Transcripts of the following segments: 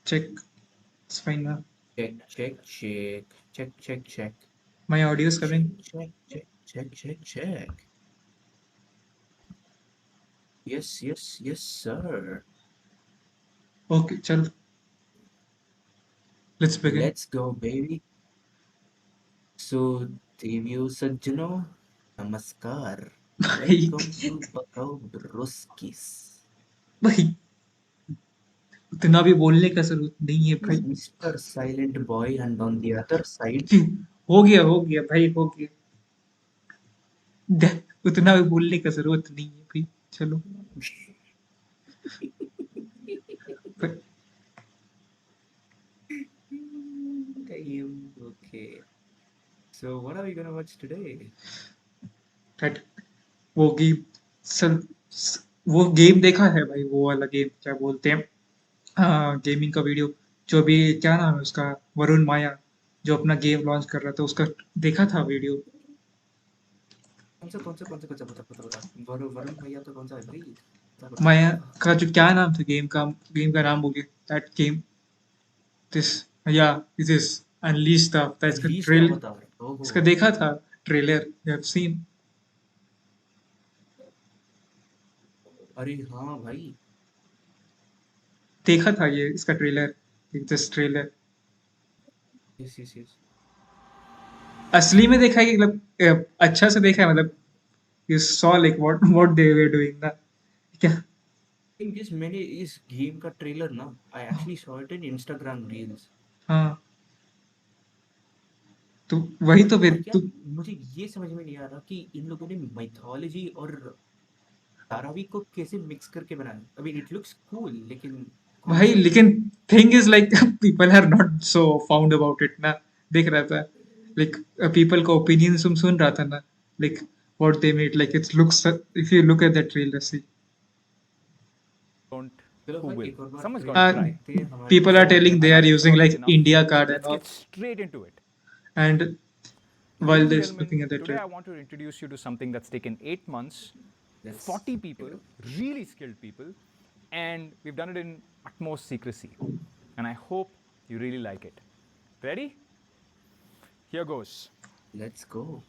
Check. It's fine now. Check. My audio is coming. Check. Yes, sir. Okay, chal. Let's begin. Let's go, baby. So, देवियों सज्जनों, नमस्कार. भाई Welcome to Bakao Broskis. भाई उतना भी बोलने का जरूरत नहीं है भाई. Mr. Silent Boy, and on the other side, हो गया भाई हो गया. उतना भी बोलने का जरूरत नहीं है भाई. चलो. But Damn, okay. So, what are we gonna watch today? that वो गेम सल वो गेम देखा है भाई. वो वाला गेम क्या बोलते हैं, गेमिंग का वीडियो जो भी, क्या नाम है उसका, वरुण माया, जो अपना गेम लॉन्च कर रहा था, उसका देखा था वीडियो. कौन सा बता. वरुण भैया तो कौन सा है भाई? माया का जो क्या नाम था गेम का नाम बोलिए. दैट गेम, दिस, या दिस इज अनलीश था इसका Unleashed ट्रेल. Avatar. इसका Oh. देखा था ट्रेलर, यू हैव सीन. अरे हाँ भाई. देखा था ये इसका ट्रेलर, दिस ट्रेलर. Yes. असली में देखा है कि मतलब अच्छा से देखा है, मतलब you saw like what they were doing ना, क्या. मैंने इस गेम का ट्रेलर ना, I actually saw it in Instagram Reels. हाँ, तो वही तो और फिर क्या, तू. मुझे ये समझ में नहीं आ रहा कि इन लोगों ने माइथोलॉजी और धारावी को कैसे मिक्स करके बनाया. I mean, it looks cool, लेकिन भाई कॉन्सेप्ट. लेकिन thing is like people are not so found about it ना. देख रहा था लाइक पीपल का ओपिनियन सुन रहा था ना, like what they made, like it looks, if you look at that trailer see, don't चलो who भाई, will. एक और बार Someone's trailer got to try. देखते हैं हमारे people को. are telling they are Enough using talking is like enough. India card and Let's all. get straight into it. And while Ladies and they're gentlemen, looking at that today I trailer, want to introduce you to something that's taken 8 months, Let's 40 people, really skilled people, and we've done it in utmost secrecy. And I hope you really like it. Ready? Here goes. let's go.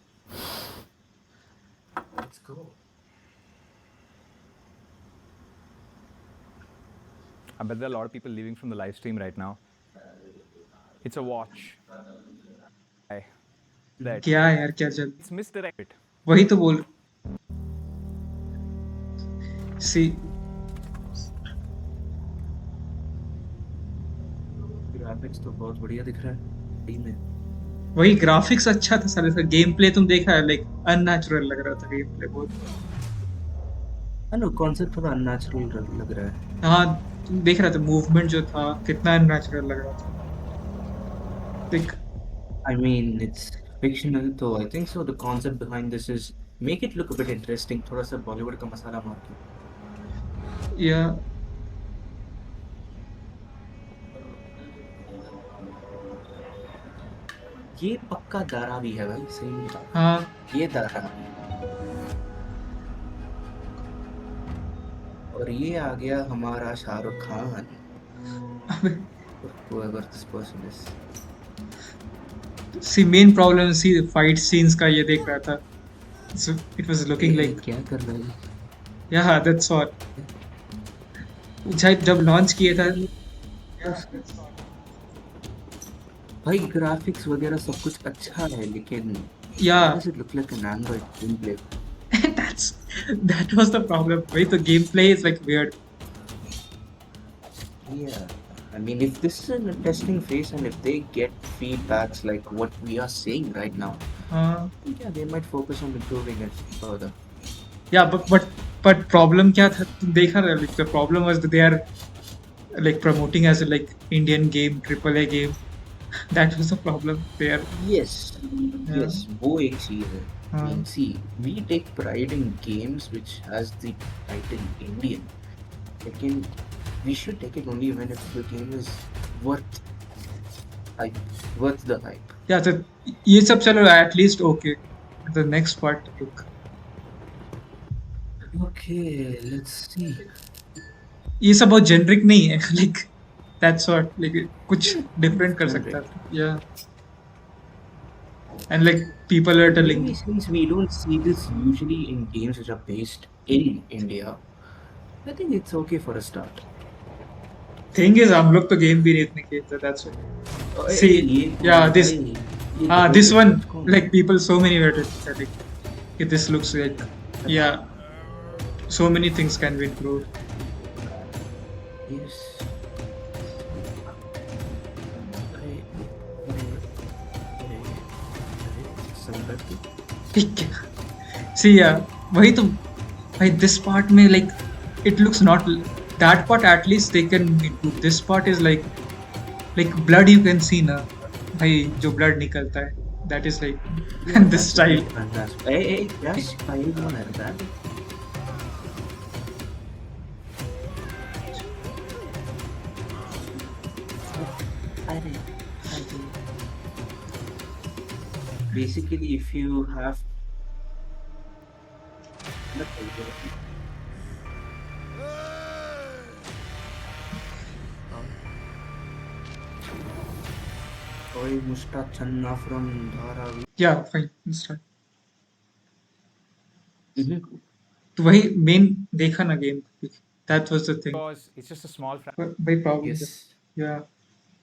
I bet there are a lot of people leaving from the live stream right now. It's a watch. That क्या है यार, क्या चल. it's misdirected. वही तो बोल. सी, graphics तो बहुत बढ़िया दिख रहा है सही में. वही ग्राफिक्स अच्छा था सारे का. गेम प्ले तुम देखा है, लाइक अननेचुरल लग रहा था गेम प्ले बहुत. हेलो, कॉन्सेप्ट थोड़ा अननेचुरल लग रहा है. हाँ, तुम देख रहा था मूवमेंट जो था कितना अननेचुरल लग रहा था. Like I mean, it's fictional, so I think so. The concept behind this is make it look a bit interesting. थोड़ा सा बॉलीवुड का मसाला मार के. या ये पक्का धारावी है भाई, सही में. हाँ, ये धारावी. और ये आ गया हमारा Shahrukh Khan. Whoever this person is. See main problem see fight scenes का ये देख रहा था. So it was looking ये like, क्या कर रहा है? yeah, that's all. शायद जब लॉन्च किया था. भाई ग्राफिक्स वगैरह सब कुछ अच्छा है, लेकिन Yeah, why does it look like an Android gameplay? that was the problem. Wait, the gameplay is like weird. Yeah, I mean, if this is in a testing phase and if they get feedbacks like what we are seeing right now, yeah, they might focus on improving it further. Yeah, but problem क्या था तुम देखा था, like the problem was that they are like promoting as a like Indian game, AAA game. That was the problem there. Yes, Yeah. yes, वो एक चीज है. I mean, see, we take pride in games which has the title Indian. Lekin we should take it only when if the game is worth the hype. Yeah, so ये सब चलो at least okay. The next part, look. Okay, let's see. ये सब बहुत generic नहीं है. Like That's what, like कुछ different कर Different, सकता right? था. Yeah. And like people are But telling maybe since we don't see this usually in games which are based in India, I think it's okay for a start. thing is हम लोग तो game भी नहीं इतने खेलते. That's why. See, ये कौन yeah, है this भाई? ये this one, developers कौन है? like people, so many were telling that like, okay, this looks like, अच्छा, yeah, so many things can be improved. yes. अरे अरे अरे अरे संगति. ठीक है. See, yeah, वही तो भाई, this part में like it looks not that part, at least they can improve. This part is like blood you can see ना भाई, जो blood निकलता है, that is like Yeah, and this that's a style. bit fantastic. Hey, क्या style बना है that? अरे अरे. Basically, if you have Oi Musta Channa from Dharavi. Yeah, fine, this style. Mm-hmm. तो वही मेन देखा ना game. That was the thing. Because it's just a small भाई problem. Yes. Yeah.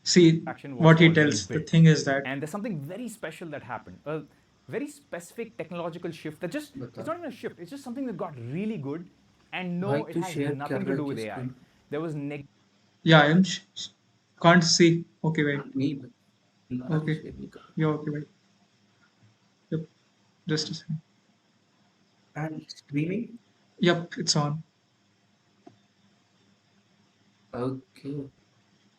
See, fraction what he already tells, the built. thing is that And there's something very special that happened. A very specific technological shift that just, बता. it's not even a shift, it's just something that got really good. And no, भाई it तू has share nothing कर to रहा do है with किस AI. screen? There was negative yeah, I am can't see. Okay, wait. नहीं बता. Okay. share नहीं कर. Yeah, okay, wait. Yep. Just a second. And streaming? Yep, it's on. Okay.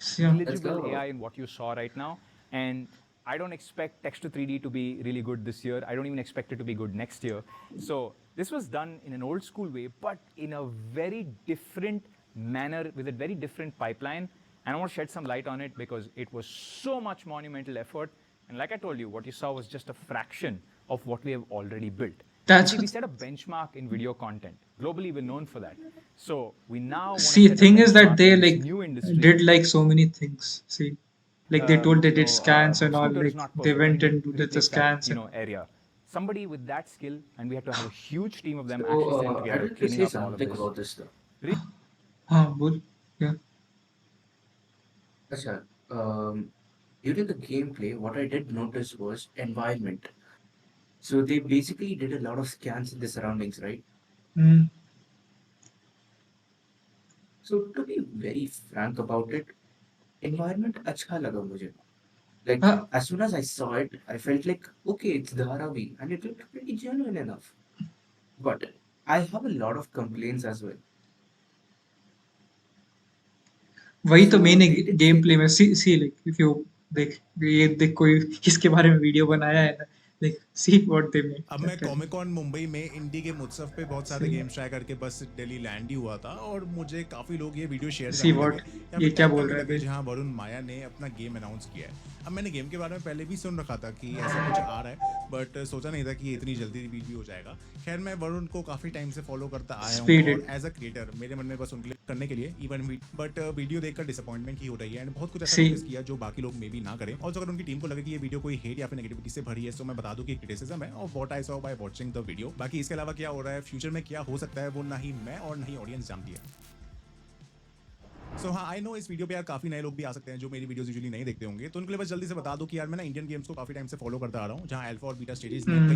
So, yeah. Let's negligible go. AI in what you saw right now. And I don't expect text to 3D to be really good this year. I don't even expect it to be good next year. So this was done in an old school way, but in a very different manner with a very different pipeline. And I want to shed some light on it because it was so much monumental effort. And like I told you, what you saw was just a fraction of what we have already built. That's See, we set a benchmark in video content. Globally, we're known for that. So we now want to see. set a Thing is that benchmark they in this like new industry. did like so many things. See, like they told they did scans and all. Scooter is Like not they perfect. went Can you and did the replace that, scans. you know, area. Somebody with that skill, and we had to have a huge team of them So actually sitting I'd together, like to cleaning say up all of something this. about this though. हाँ बोल. Yeah. अच्छा, during the gameplay, what I did notice was environment. So they basically did a lot of scans in the surroundings, right? Mm. So to be very frank about it, environment अच्छा लगा मुझे. Like हाँ, as soon as I saw it, I felt like okay, it's Dharavi, and it looked pretty genuine enough. But I have a lot of complaints as well. वही तो So main they did game say play that. में. सी like if you देख ये देख कोई इसके बारे में वीडियो बनाया है ना, like see what they made. अब मैं कॉमिक कॉन मुंबई में इंडी के उत्सव पे बहुत सारे गेम्स ट्राई करके बस दिल्ली लैंड ही हुआ था और मुझे काफी लोग ये वीडियो शेयर See करने what? लगे या ये फिर क्या टैग बोल करने रहा है लगे भाई? जहां वरुण माया ने अपना गेम अनाउंस किया है. अब मैंने गेम के बारे में पहले भी सुन रखा था कि ऐसा कुछ आ रहा है बट सोचा नहीं था कि ये इतनी जल्दी रिवील भी हो जाएगा. खैर मैं वरुण को काफी टाइम से फॉलो करता आया हूँ Speed और it. एज अ क्रिएटर मेरे मन में बस उनके लिए करने के लिए इवन बट वीडियो देखकर डिसअपॉइंटमेंट ही हो रही है एंड बहुत कुछ ऐसा See. नोटिस किया जो बाकी लोग मे भी ना करें. और अगर उनकी टीम को लगे कि ये वीडियो कोई हेट या फिर नेगेटिविटी से भरी है तो मैं बता दूं कि क्रिटिसिज्म है और what I saw by watching the video. बाकी इसके अलावा क्या हो रहा है फ्यूचर में क्या हो सकता है वो ना ही मैं और ना ही ऑडियंस जानती है. सो हाँ आई नो इस वीडियो पे यार काफी नए लोग भी आ सकते हैं जो मेरी वीडियोस यूजुअली नहीं देखते होंगे तो उनके लिए बस जल्दी से बता दो कि यार मैं ना इंडियन गेम्स को काफी टाइम से फॉलो करता आ रहा हूँ जहाँ अल्फा और बीटा स्टेजेस में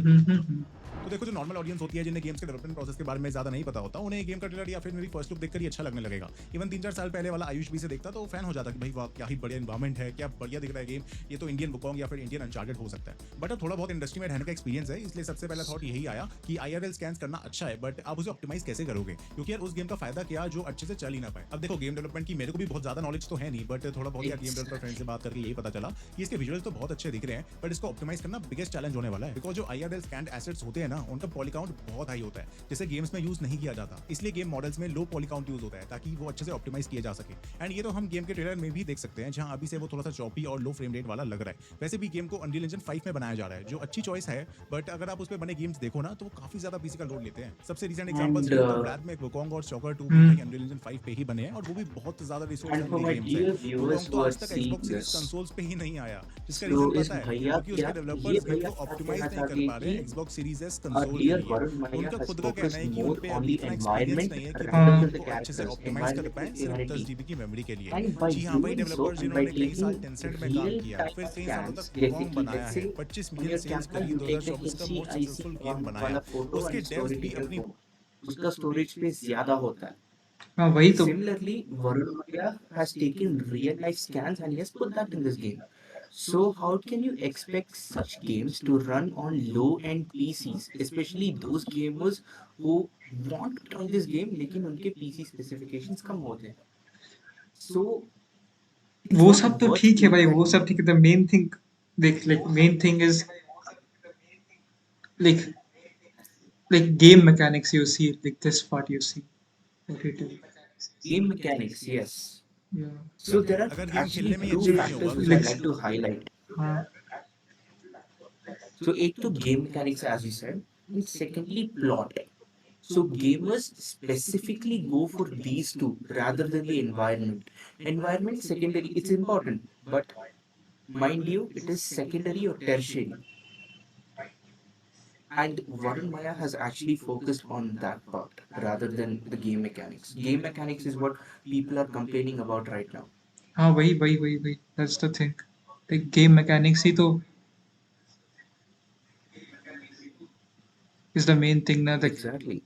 तो देखो जो नॉर्मल ऑडियंस होती है जिन्हें गेम्स के डेवलपमेंट प्रोसेस के बारे में ज्यादा नहीं पता होता उन्हें गेम का ट्रेलर या फिर मेरी फर्स्ट लुक देखकर ही अच्छा लगने लगेगा. इवन 3-4 साल पहले वाला आयुष भी से देखता तो फैन हो जाता कि भाई वाह क्या ही बढ़िया एनवायरमेंट है, क्या बढ़िया दिख रहा है गेम, ये तो इंडियन वुकोंग या फिर इंडियन अनचार्टेड हो सकता है. बट अब थोड़ा बहुत इंडस्ट्री में रहने का एक्सपीरियंस है इसलिए सबसे पहला थॉट यही आया कि IRL स्कैन्स करना अच्छा है बट आप उसे ऑप्टिमाइज कैसे करोगे क्योंकि यार उस गेम का फायदा क्या जो अच्छे से चल ही ना पाए. अब देखो गेम डेवलपमेंट की मेरे को भी बहुत ज्यादा नॉलेज तो है नहीं बट थोड़ा बहुत यार गेम डेवलपर फ्रेंड से बात करके यही पता चला कि इसके विजुअल्स तो बहुत अच्छे दिख रहे हैं बट इसको ऑप्टिमाइज करना बिगेस्ट चैलेंज होने वाला है बिकॉज जो IRL स्कैन्ड एसेट्स होते हैं ना उनका पॉली काउंट बहुत हाई होता है जैसे गेम्स में यूज नहीं किया जाता. इसलिए गेम मॉडल्स में लो पॉली काउंट यूज होता है ताकि वो अच्छे से ऑप्टिमाइज किया जा सके. एंड ये तो हम गेम के ट्रेलर में भी देख सकते हैं जहां अभी से वो थोड़ा सा चॉपी और लो फ्रेम रेट वाला लग रहा है. वैसे भी गेम को अनरियल इंजन 5 में बनाया जा रहा है जो अच्छी चॉइस है बट अगर आप उस पर बने गेम्स देखो ना तो वो काफी ज्यादा पीसी का लोड लेते हैं. सबसे रिसेंट एग्जांपल्स And, ब्लैक में वुकोंग और शॉकर 2 भी अनरियल इंजन 5 पे ही बने हैं और वो भी बहुत बहुत ज्यादा resource And for heavy my games dear है। वो viewers रोंग तो who are आज तक seeing Xbox series this, consoles पे ही नहीं आया, जिसका so रीजन इस पता है, भैया क्योंकि क्या उसके ये डेवलपर्स गेम भैया को क्या ऑप्टिमाइज कहना नहीं कर चाहते हैं पा रहे कि हैं Xbox series S our console के dear लिए। Varun Maya उनका has खुद का कहना focused है कि उन more पे on अभी the इतना एक्सपीरियंस environment नहीं है कि वो rather हाँ than गेम the को अच्छे से characters, ऑप्टिमाइज कर environment पाएं and सिर्फ humanity. 10 GB की मेमोरी के लिए। And by जी हाँ, वही doing so developers and by जिन्होंने कई साल taking टेंसेंट में काम real किया, time फिर कई सालों scans, तक जैसे वुकोंग कि बनाया let's है, say 25 on million your cells camera करी you take a 2024 का मोस्ट HCIC सक्सेसफुल गेम बनाया, वाला फोटो उसके and डेव्स story भी टेकर अपनी को उसका स्टोरेज स्पेस ज्यादा होता है. हाँ वही तो। Similarly, Varun Maya has taken real life scans and he has put that in this game. So how can you expect such games to run on low-end PCs, especially those gamers who want to try this game लेकिन उनके PC specifications कम होते हैं. So it's वो not सब तो worth ठीक है भाई, वो investing. सब ठीक है। द मेन थिंग, देख, like main thing is like game mechanics you see, like this part you see what it is. Game mechanics, yes. Yeah. So there are अगर गेम खेलने actually में ही two अच्छा नहीं होगा factors which तो I Like, like to highlight. हाँ So एक तो game mechanics as you said, and secondly plot. So gamers specifically go for these two rather than the environment. Environment secondary, it's important, but mind you, it is secondary or tertiary. And Varun Maya has actually focused on that part rather than the game mechanics. Game mechanics is what people are complaining about right now. हाँ वही that's the thing, like game mechanics ही तो is the main thing ना, like Exactly.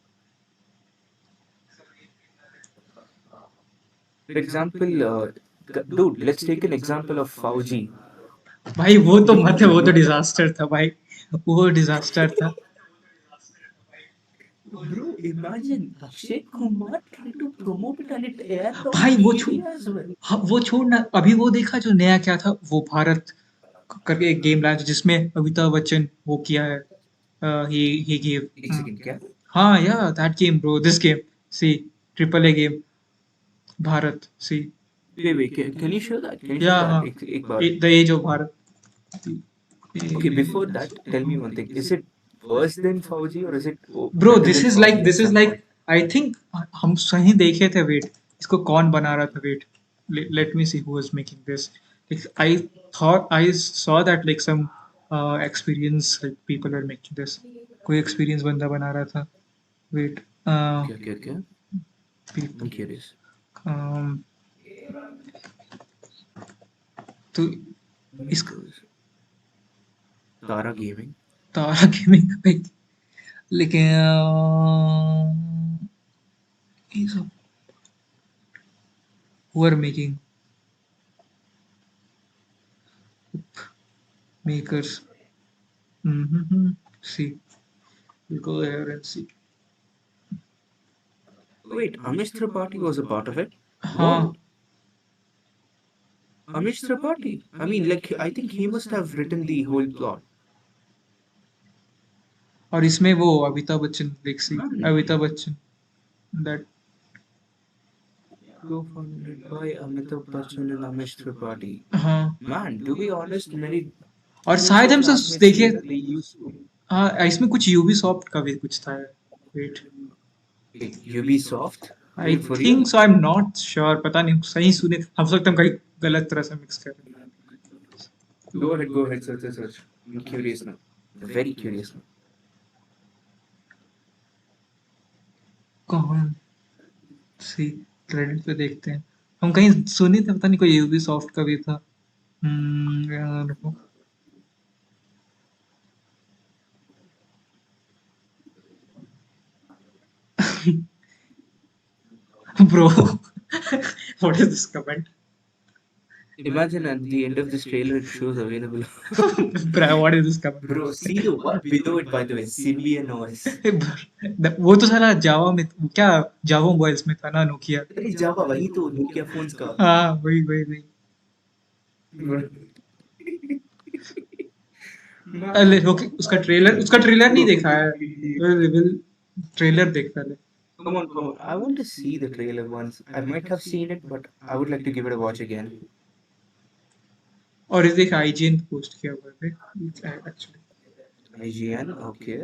For example, dude, let's take an example of Fauji. भाई वो तो Did मत you है, वो तो look? डिजास्टर था भाई, वो डिजास्टर था Bro, imagine Akshay Kumar trying to promote it and it aired on भाई। वो TV छोड़, as well. हाँ वो छोड़ ना, अभी वो देखा जो नया क्या था, वो भारत करके एक गेम लाया था, जिसमें अमिताभ बच्चन वो किया है, he gave, एक सेकंड क्या? हाँ yeah, that game bro, this game, see, triple A game, Bharat, see, Wait, can you show that? Can you show yeah, that? हाँ, एक बार. the age of Bharat. Okay, before that, tell me one thing. Is it worse than Fauji or is it Bro, better than Fauji at this is some like point? I think हम सही देखे थे, wait, इसको कौन बना रहा था, wait, let me see who was making this. Like, I saw that like some experience, like people were making this, कोई experience बंदा बना रहा था, wait, Okay. people, I'm curious. um, तो इसका Tara Gaming. तारा गेमिंग पे, लेकिन ये सब who are making makers, see, we'll go here and see. Wait, Amish Tripathi was a part of it? हाँ, Whoa, Amish Tripathi. I mean, like, I think he must have written the whole plot. और इसमें वो Amitabh Bachchan, like see, Man, Amitabh Bachchan, that, co-founded by Amitabh Bachchan and Amish Tripathi. हाँ, Man, to be honest, मेरी और two शायद से हमसे classmates देखिए, थे, they used to. हाँ इसमें कुछ यूबीसॉफ्ट का भी कुछ था, wait, Wait, Ubisoft? I For real? Think so, I am not sure, पता नहीं, सही सुने, हम सकते हम कहीं गलत तरह से मिक्स कर रहे हैं। Go ahead, search. I'm curious now. Very curious now. कौन सी, क्रेडिट पे देखते हैं, हम कहीं सुने थे, पता नहीं कोई यूबीसॉफ्ट का भी था। रुको, bro, what is this comment, Imagine at the end of this trailer, it shows available. Bro, what is this comment. Bro, see the one below it, by the way, Symbian OS. वो तो साला जावा में, क्या जावा mobiles में था ना, Nokia. अरे जावा वही तो नोकिया फोन्स का. हाँ वही। अरे ओके, उसका ट्रेलर नहीं देखा है, रिवील ट्रेलर देख पहले। Come on. I want to see the trailer once. I might have seen it, but I would like to give it a watch again. और इसे देखा, आईजीएन पोस्ट किया हुआ है actually. IGN, okay.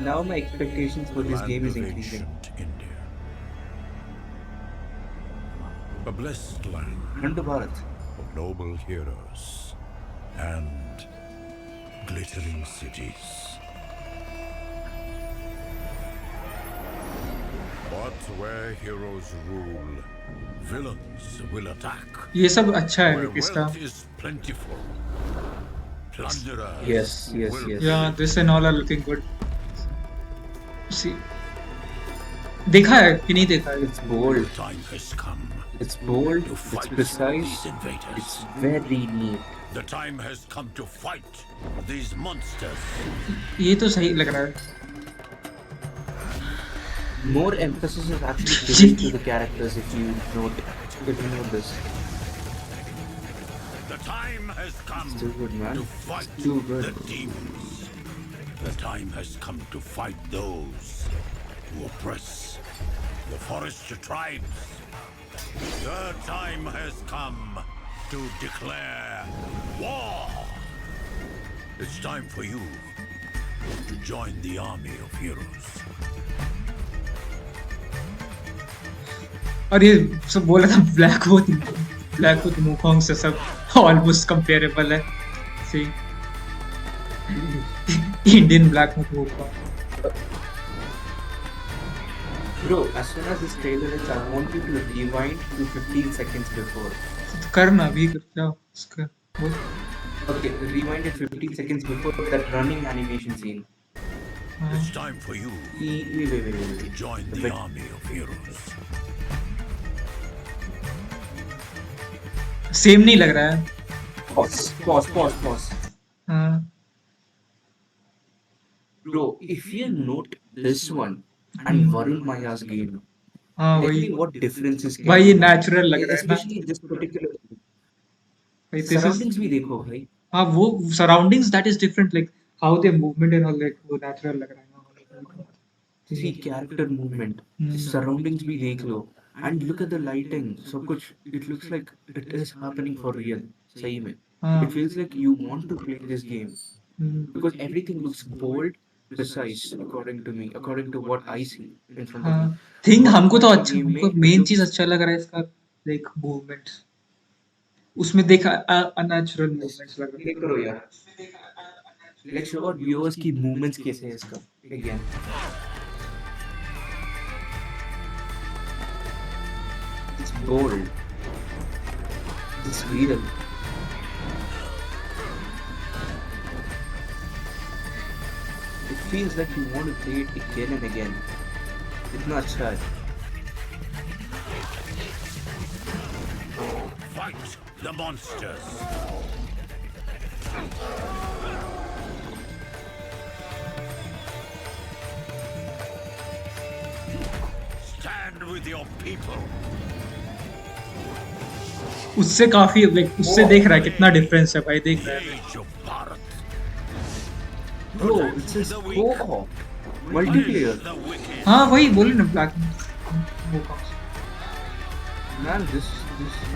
Now my expectations for this game is Land of increasing. ancient India. A blessed land Khand Bharat. of noble heroes and glittering cities. But where heroes rule, villains will attack. ये सब अच्छा है Where like इसका. wealth is plentiful, plunderers Yes, yes, will yes. Yeah, pillage. this and all are looking good. See, देखा है कि नहीं देखा है? It's bold. The time has come It's bold. to It's fight precise. these invaders. It's very neat. The time has come to fight these monsters. ये तो सही लग रहा है. More emphasis is actually given to the characters if you note this. The time has come Too good, man. to fight Too good. the demons. The time has come to fight those who oppress the forest tribes. The time has come to declare war. It's time for you to join the army of heroes. और ये सब बोला था black with Wukong से सब almost comparable है. See Indian black with Wukong. Bro, as soon as this trailer is, I want you to rewind to 15 seconds before. करना भी कर क्या उसका वो. Okay, rewind it 15 seconds before that running animation scene. It's time for you Wait. to join the army of heroes. Same नहीं लग रहा है. Pause. हाँ Bro, if you note this one and Varun Maya's game, हाँ tell वही me what differences can भाई ये be. Natural लग रहा है ना. Especially this particular भाई this is surroundings भी देखो भाई. हाँ वो surroundings that is different like how they movement and all like वो नेचुरल लग रहा है ना. See character movement, surroundings भी देख लो, and look at the lighting. सब कुछ it looks like it is happening for real. सही में. हाँ. It feels like you want to play this game hmm. because everything looks bold, precise, according to me, according to what I see in front of हाँ me. Thing Varun हमको तो Maya's अच्छा game हमको में main looks- चीज अच्छा लग रहा है इसका लाइक मूवमेंट्स. उसमें देखा अननेचुरल मूवमेंट्स लग रहे देख करो यार. Let's show our viewers की movements कैसे है इसका. Again. It's bold. It's real. It feels like you want to play it again and again. इतना अच्छा है. Fight the monsters. Stand with your people. उससे काफी लाइक उससे देख रहा है कितना डिफरेंस है भाई. देख रहा है. Age of Bharat. Bro, it's a co-op. Multiplayer. The wicked. हाँ वही बोले ना ब्लैक वो Man, this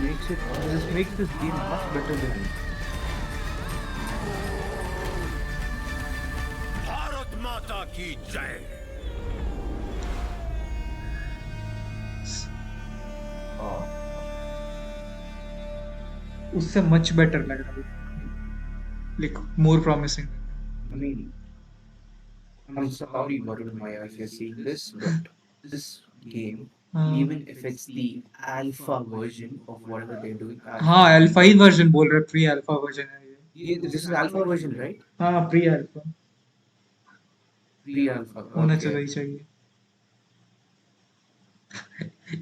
makes this game much better than Bharat Mata ki jai. उससे मच बेटर लग रहा है like more promising. I mean, I'm sorry, Varun Maya, if you're seeing this, but this game, even if it's the alpha version of whatever they're doing. हाँ alpha ही version बोल रहे. Pre alpha version है ये. This is alpha version, right? हाँ pre alpha Pre-alpha. होना Okay. चाहिए.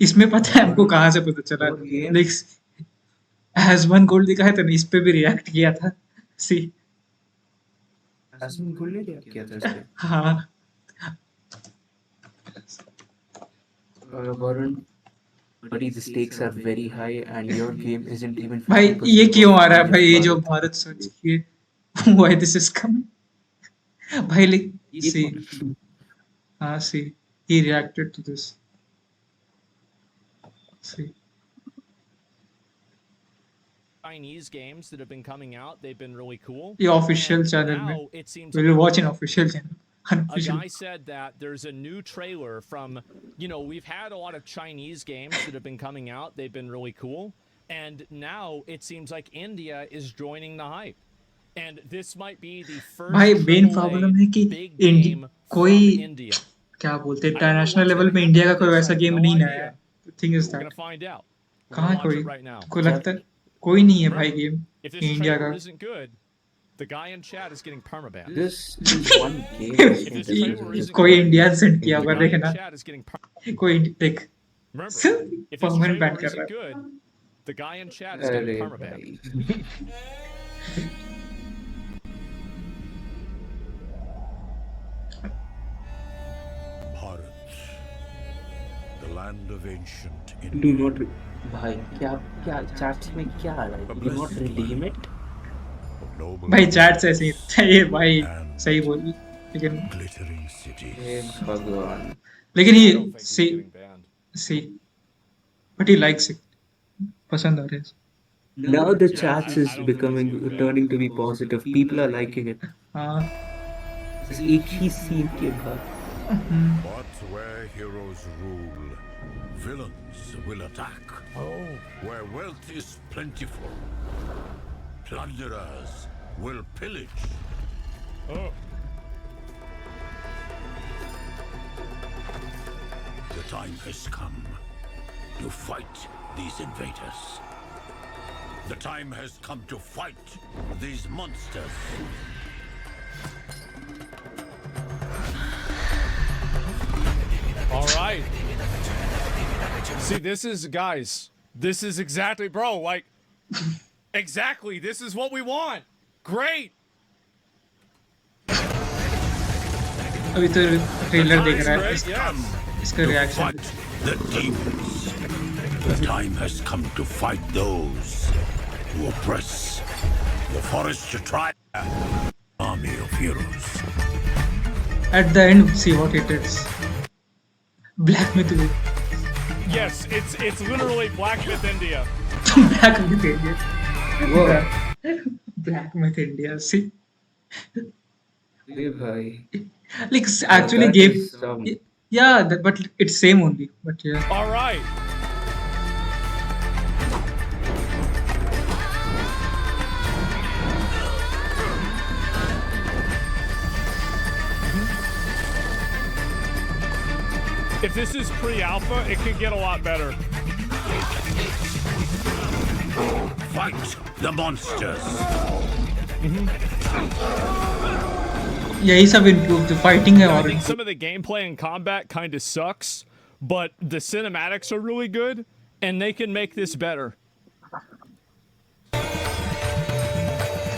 इसमें पता है हमको कहाँ से पता चला और ये- लाइक एज वन गोल्ड दिखा है तो इस पे भी रिएक्ट किया था. सी Asmin Gul ने क्या किया था इस पे? हाँ Varun, buddy, the stakes are very high and your game isn't even. भाई 50% ये क्यों आ रहा है of भाई ये जो Bharat. भारत सर्च किए व्हाई दिस इज कमिंग भाई लाइक ये सी कौन- हाँ see he reacted to this. See Chinese games that have been coming out, they've been really cool. ये ऑफिशियल And चैनल में now it seems we will watch in official channel. A Unofficial. guy said that there's a new trailer from, we've had a lot of Chinese games that have been coming out. They've been really cool. And now it seems like India is joining the hype. And this might be the first भाई main AAA problem है कि big इंडी game कोई from India. क्या बोलते हैं I don't know international what's level gonna पे happen India का with कोई this. वैसा I have गेम no नहीं idea. आया है. Thing is We're gonna that find out. We're कहाँ gonna watch कोई it right now. को लगता है कोई नहीं है भाई game If this India trailer का. isn't good, the guy in chat is getting permabanned. This is one game. I If think this that trailer is isn't कोई good, इंडिया सेंड the किया होगा guy in देखना chat is getting कोई देख Remember, if this permanent ban trailer कर रहा isn't है. good, the guy in chat is getting अरे permabanned. भाई. Bharat, the land of ancient Do India. not. भाई क्या क्या चैट्स में क्या आ रहा है? Do not redeem it. Of noble भाई चैट से ऐसे ही चाहिए भाई सही बोल लेकिन glittering cities. हे भगवान. लेकिन I he don't think he's see getting banned. See but he likes it पसंद आ रहा है. Now the Yeah, chats I is don't think he's becoming getting banned. turning to be positive. People are liking it. हाँ बस एक ही scene के बाद. But where heroes rule, villains will attack. Where wealth is plentiful, plunderers will pillage. Oh. The time has come to fight these invaders. The time has come to fight these monsters. All right. See, this is, guys, this is exactly, bro, like, exactly, this is what we want. Great. अभी तो trailer देख Nice, रहा है great, yes. इसका To reaction. fight the demons. The time has come to fight those who oppress the forest tribe. Army of heroes. At the end, see what it is. Black Myth. Yes, it's literally Black Myth India. Black Myth India. Wow. Black Myth India. See, हे भाई. like actually that game. is some- Yeah, but it's same only. But yeah, All right. If this is pre-alpha, it could get a lot better. Fight the monsters. यही सब improve the fighting है I और think some of the gameplay and combat kind of sucks, but the cinematics are really good, and they can make this better.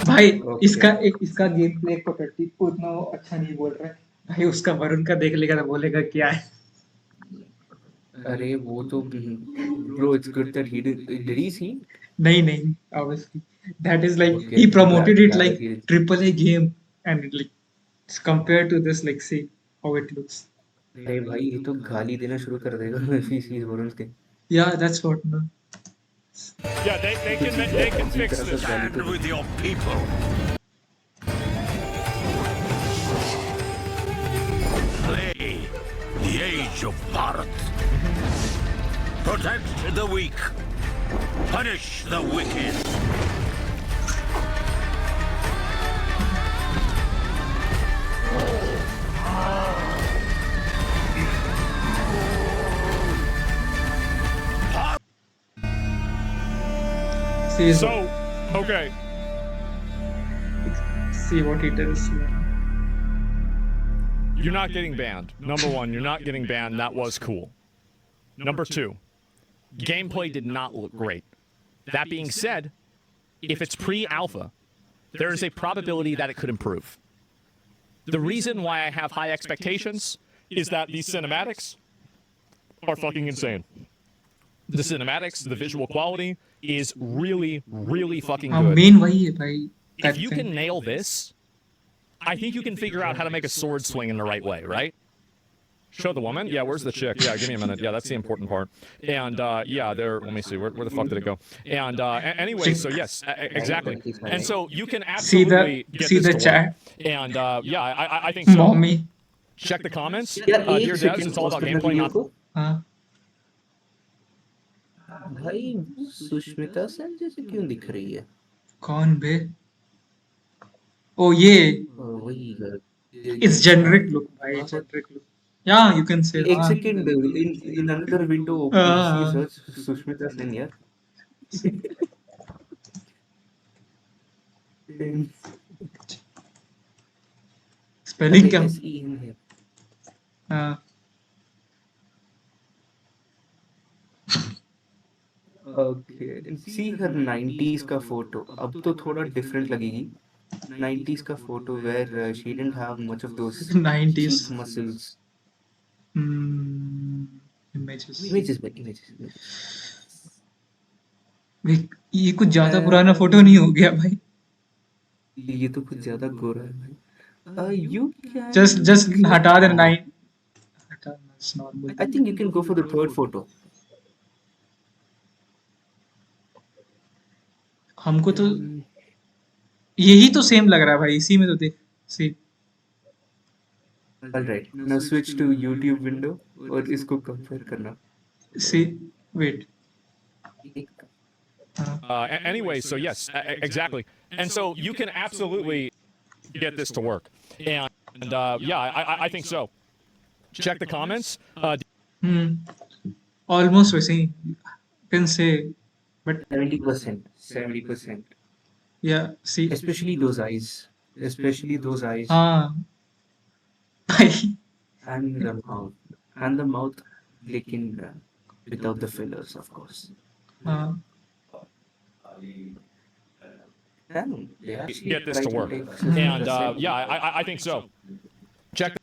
भाई Okay. इसका game play पकड़ती उतना वो अच्छा नहीं बोल रहा है भाई. उसका वरुण का देख लेगा तो बोलेगा क्या है. अरे वो तो bro, it's good that he did he see? नहीं obviously that is like Okay, he promoted it glad like he did. AAA game and it, like compared to this like see how it looks. अरे भाई ये तो गाली देना शुरू कर देगा if he sees वरुण के. Yeah, that's what no. Yeah, they can fix this. Stand with your people. Play the age of Bharat. Protect the weak. Punish the wicked. See, So, okay. see what he does. You're not getting banned. Number one, you're not getting banned. That was cool. Number two, gameplay did not look great. That being said, if it's pre-alpha, there is a probability that it could improve. The reason why I have high expectations is that these cinematics are fucking insane. The cinematics, the visual quality is really, really fucking हाँ good. main वही है भाई. If that you thing. can nail this, I think you can figure out how to make a sword swing in the right way, right? Show the woman? Yeah, where's the chick? Yeah, give me a minute. Yeah, that's the important part. And yeah, there, let me see. Where the fuck did it go? And anyway, so yes, exactly. And so you can absolutely get see this the to work. chat. And yeah, I think so. Mommy. check the comments. यार एक Dear devs, second it's all pause about करना gameplay, video not को। हाँ भाई सुष्मिता सेन जैसे क्यों दिख रही है? कौन बे? ओ ये वही इट्स जेनरिक लुक भाई, जेनरिक लुक। या यू कैन से एक हाँ। सेकंड, इन अनदर विंडो सी हाँ, सर्च सुष्मिता सेन यार। स्पेलिंग ओके क्या? SEN है। हाँ ओके सी हर 90s का फोटो अब तो थोड़ा डिफरेंट लगेगी। 90s का photo where she didn't have much of those 90s cheek muscles. Images. Images. ये कुछ ज्यादा पुराना फोटो नहीं हो गया भाई? ये तो कुछ ज्यादा गोरा है भाई। You just can just click हटा दे ऑन, 9, हटा normal. I think you can go for the third photo. हमको तो यही तो सेम लग रहा है भाई, इसी में तो देख। See alright now switch to YouTube window और इसको कंपेयर करना। See wait. एक हाँ anyway, so yes, exactly. And so you can absolutely get this to work. And yeah, I think so. Check the comments. Almost वैसे he can say, but 70%। या सी Especially those eyes. Especially those eyes. हाँ भाई। And the mouth. And the mouth, लेकिन without the fillers, of course. हाँ Damn, they actually Get this try to work. take And Sushmita yeah, I think so. Check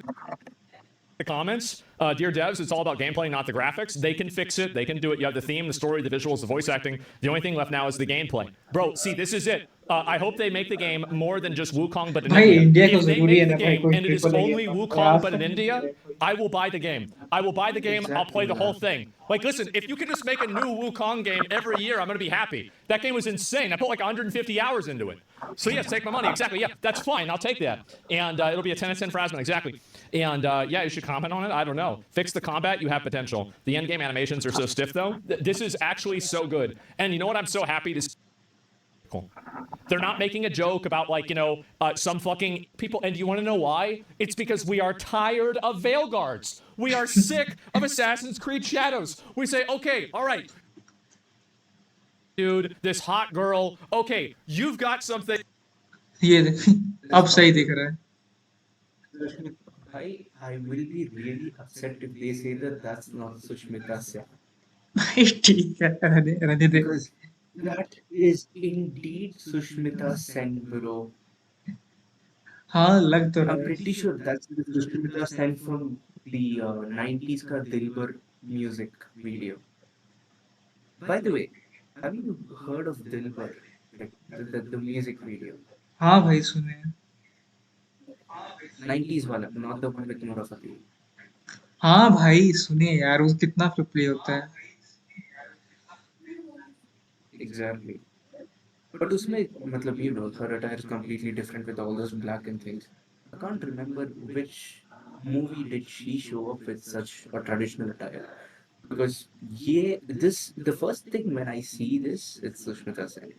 the comments. Dear devs, it's all about gameplay, not the graphics. They can fix it. They can do it. You have the theme, the story, the visuals, the voice acting. The only thing left now is the gameplay. Bro, see, this is it. I hope they make the game more than just Wukong, but in भाई India. India को If they जरूरी है make ना the भाई game कोई and it is triple A only game ना, Wukong, आज but in तक India, नहीं है। I will buy the game. I will buy the game. I'll play the whole thing. Like, listen, if you could just make a new Wukong game every year, I'm going to be happy. That game was insane. I put like 150 hours into it. So, yes, take my money. Exactly. Yeah, that's fine. I'll take that. And it'll be a 10 out of 10 for Asmon. Exactly. And yeah, you should comment on it. I don't know. Fix the combat. You have potential. The end game animations are so stiff, though. This is actually so good. And you know what? I'm so happy to see. They're not making a joke about, like, some fucking people. And do you want to know why? It's because we are tired of Veilguards. We are sick of Assassin's Creed Shadows. We say, okay, all right, dude, this hot girl. Okay, you've got something. ये देख, अब सही दिख रहा है I will be really upset if they say that that's not Sushmita Sen. भाई। ठीक है, रहने दे। Because that is indeed Sushmita Sen, bro. हाँ लग तो रहा I'm है। pretty sure that's the Sushmita Sen from the 90s ka Dilbar music video. By the way, have you heard of Dilbar? Like the music video? हाँ भाई सुने हैं। 90s wala, not the one with Nora Fateh. हाँ भाई सुने यार, वो कितना प्ले होता है। Exactly. But usme, matlab, her attire is completely different with all those black and things. I can't remember which movie did she show up with such a traditional attire. Because the first thing when I see this, it's Sushmita Sen.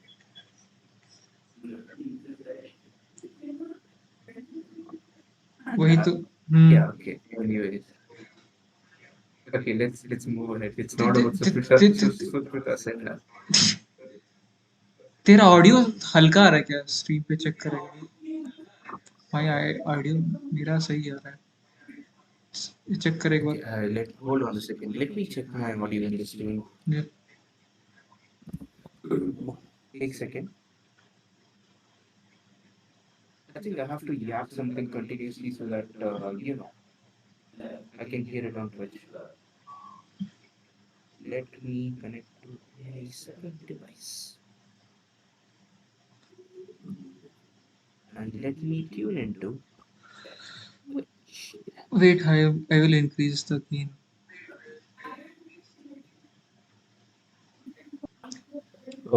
वही तो। Yeah, okay. Anyways. Okay, let's move ahead. It's not about Sushmita Sen now. तेरा audio हल्का आ रहा है क्या? Stream पे check करेगा भाई। ऑडियो मेरा सही आ रहा है, चेक करे एक Okay, bar. hold on a second. Let me check my audio in this stream. ये Take a second. I think I have to yap something continuously so that I can hear it on Twitch. Let me connect to a second device. And let me tune into Twitch. Wait, I will increase the gain.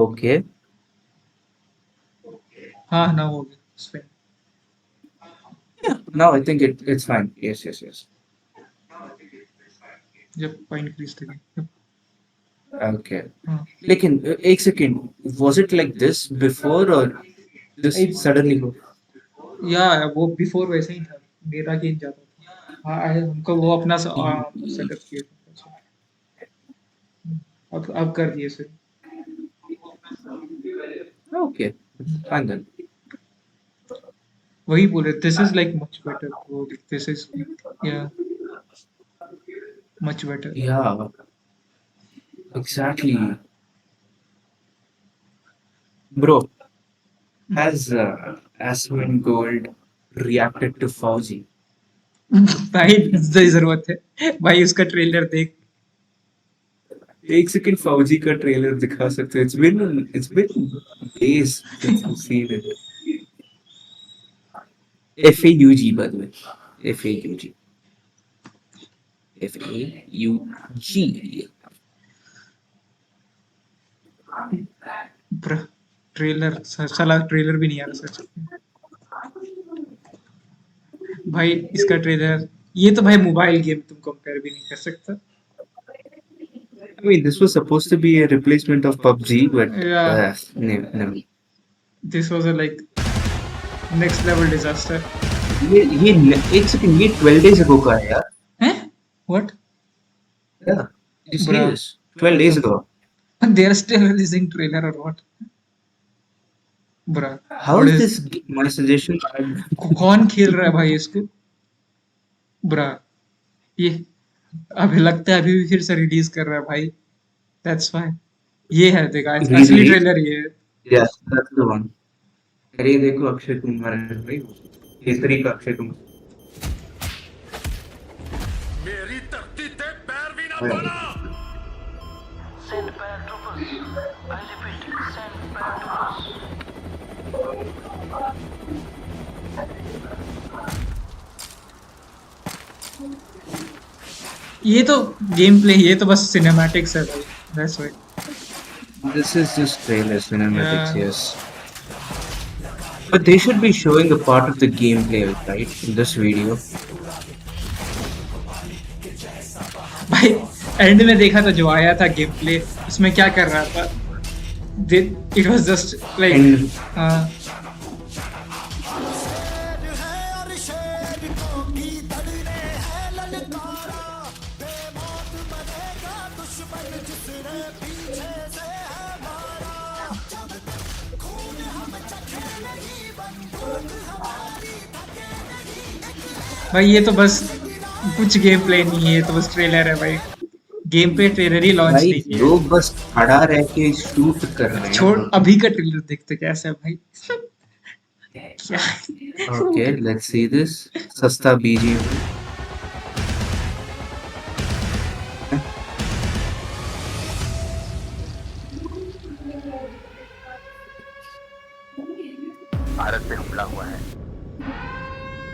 Okay. हाँ ना हो गया। Now I think it's fine. Yes, yes, yes. जब point increase थे Okay. हाँ लेकिन एक second, was it like this before or this suddenly go? या वो बिफोर वैसे ही था मेरा गेम जाता था हाँ हमको वो अपना सेटअप किया था अब कर दिए सर Okay, fine then. वही बोल रहे this is like much better वो दिस इज या much better Yeah, exactly. Bro, has Aspen Gold reacted to Fauji? भाई जरूरत है भाई उसका ट्रेलर देख एक सेकंड फौजी का ट्रेलर दिखा सकते हो? It's been days since I've seen it. FAUG by the way. FAUG. FAUG. Trailer साला ट्रेलर भी नहीं आ रहा सच भाई इसका ट्रेलर ये तो भाई मोबाइल गेम तुम कंपेयर भी नहीं कर सकता I mean, this was supposed to be a replacement of PUBG, but Yeah. no. This was a like next level disaster ये एक सेकंड, ये 12 days ago का है यार. हैं what Yeah. You see Bruh. this? 12 days ago. They are still releasing trailer और what bro How is this my suggestion? कौन खेल रहा है भाई इसको ब्रा ये अभी लगता है अभी भी फिर से रिलीज कर रहा है भाई दैट्स फाइन ये है देखा Really? असली ट्रेलर ये है Yes, that's the one. अरे देखो अक्षय कुमार है भाई, केसरी का अक्षय कुमार. मेरी धरती ते पैर भी ना पाना Send paratroopers. I repeat, send paratroopers. ये तो गेम प्ले ये तो बस सिनेमैटिक्स है भाई that's why This is just trailer cinematics, Yeah. yes. But they should be showing a part of the gameplay, right? In this video. भाई and में देखा था जो आया था गेम प्ले उसमें क्या कर रहा था it was just like And भाई ये तो बस कुछ गेम प्ले नहीं है ये तो बस ट्रेलर है भाई गेम पे ट्रेलर ही लॉन्च भाई नहीं किया लोग बस खड़ा रह के शूट कर रहे हैं. छोड़ अभी का ट्रेलर देखते कैसा है भाई क्या Okay, let's see this. सस्ता BGM. भारत पे हमला हुआ है.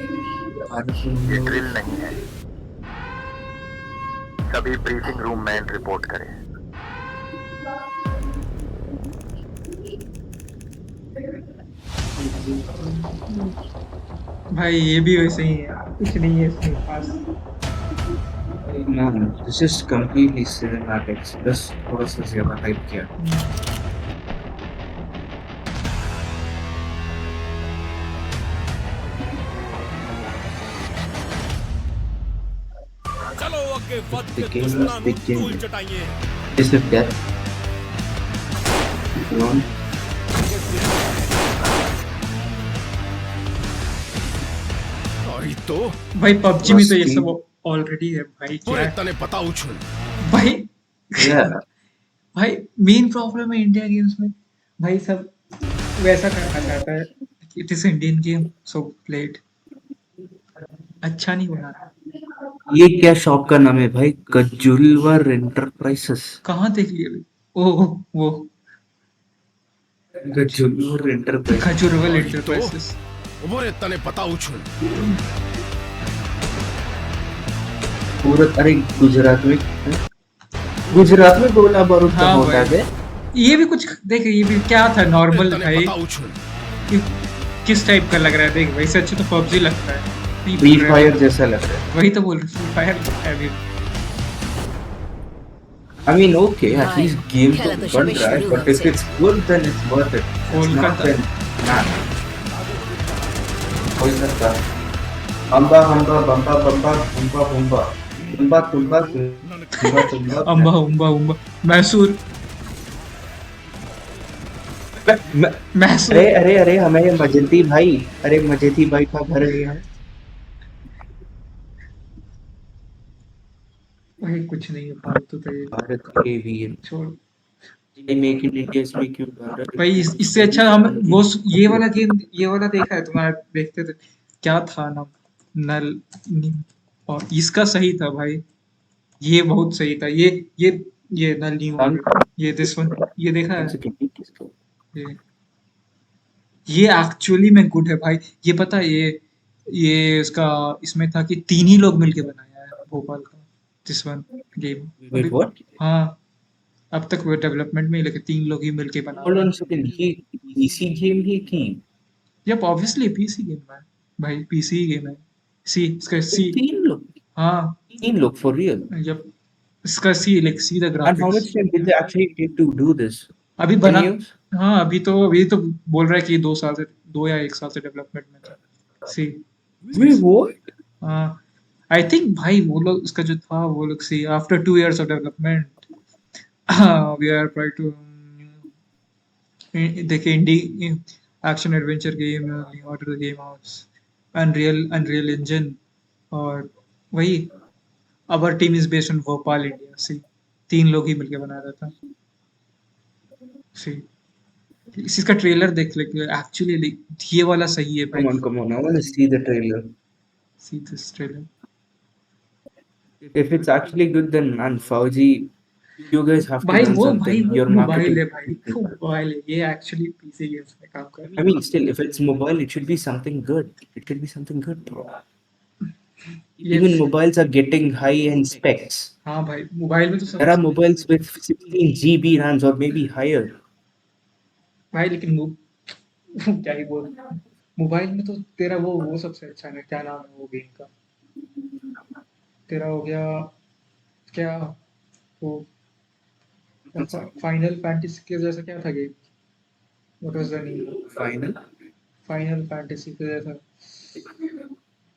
ये और ड्रिल नहीं है. सभी ब्रीफिंग रूम में रिपोर्ट करें. भाई ये भी वैसे ही है कुछ नहीं है इसमें खास No, this is completely cinematics. बस थोड़ा सा ज्यादा hype किया. The game is beginning. Is it death? One. भाई पबजी में तो ये सब ऑलरेडी है भाई क्या भाई Yeah. भाई मेन प्रॉब्लम है इंडिया गेम्स में भाई सब वैसा करना चाहता है it is Indian game so played अच्छा नहीं बना रहा ये क्या शॉप का नाम है भाई? गजुलवर एंटरप्राइजेस. कहाँ देख लिए ओ वो गजुलवर एंटरप्राइजेस. खजुरवल एंटरप्राइजेस पूरा अरे गुजरात में गोला बारूद का हाँ होता भाई। है. ये भी कुछ देख ये भी क्या था नॉर्मल भाई ये किस टाइप का लग रहा है देख भाई सच तो पबजी लगता है फ्री फायर जैसा लग रहा है। वही तो बोल रहा हूँ, फ्री फायर है अभी। I mean, okay, at भाई, least game तो खेला तो बन शुरू रहा है, but if से। it's good, then it's worth it. It's not Kolkata. then, nah. Kolkata. Amba, hamba, bamba, bamba, bumba, bumba. Tumba, tumba, tumba, tumba. Amba उम्बा उम्बा Mysore Mysore. अरे अरे अरे, हमें मजेती भाई, अरे मजेती भाई का घर गया है। भाई कुछ नहीं है फालतू तो ये भारत के वीर, छोड़। Make in India make you Bharat. भाई इससे अच्छा हम वो ये वाला गेम, ये वाला देखा है तुम्हारा, देखते थे क्या था नाम, नल और इसका सही था भाई, ये बहुत सही था, ये नल नहीं हुआ, ये दिस वन, ये देखा है ये ये एक्चुअली में गुड है भाई। ये पता है ये इसका इसमें था कि 3 ही लोग मिलके बनाया है भोपाल का दिस वन गेम Wait, अभी। what? हाँ अब तक वो डेवलपमेंट में ही, लेकिन 3 लोग ही मिलके बना Hold on a second, ये PC गेम ही की? यप ऑब्वियसली पीसी गेम है भाई, पीसी गेम है। सी इसका सी, तीन लोग? हाँ तीन लोग for real? यप इसका see, like see the And how graphics. much time did they actually take to do this? अभी 10 बना, years? हाँ अभी तो बोल रहा है कि 2 साल से, 2 या 1 साल से डेवलपमेंट में था सी। Wait, what? हाँ आई थिंक भाई वो लोग इसका जो था वो लोग see after 2 years of development we are try to देखिए indie action adventure game order game house unreal engine, और वही our team is based on Bhopal India see. 3 लोग ही मिलके बना रहा था सी। इसका ट्रेलर देख ले एक्चुअली, ये वाला सही है भाई। Come on, I want to see the trailer. See this trailer. If it's actually good, then man, Fauji, you guys have to भाई done वो something. Your mobile marketing. है भाई, वो मोबाइल है, ये एक्चुअली पीसी गेम्स में काम कर रहा I mean, still, if it's mobile, it should be something good. It should be something good, bro. है। Even mobiles are getting high-end specs. हाँ भाई मोबाइल में तो सब There are mobiles with 16 GB RAMs or maybe higher. भाई, लेकिन क्या ही बोल, मोबाइल में तो तेरा वो सबसे अच्छा है, क्या नाम है वो गेम का, तेरा हो गया क्या वो फाइनल फैंटेसी के जैसा, क्या था game, what was the name, Final. Final fantasy के जैसा,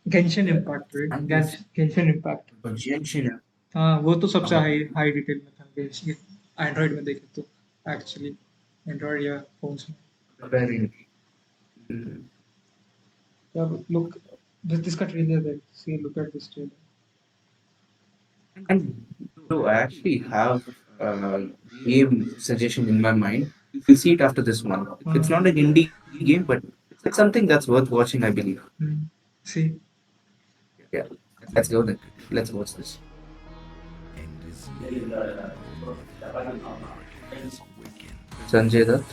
Genshin impact, Genshin impact. But Genshin, हाँ वो तो सबसे हाई डिटेल में था गेंशिन, एंड्रॉइड में देखे तो एक्चुअली, एंड्रॉइड या फोन्स में। apparently. Mm. अब लुक दिस का ट्रेलर देख, see look at this trailer. And so I actually have a game suggestion in my mind. We'll see it after this one. It's not an indie game, but it's something that's worth watching, I believe. See Yeah, let's go then. Let's watch this. Sanjay Dutt.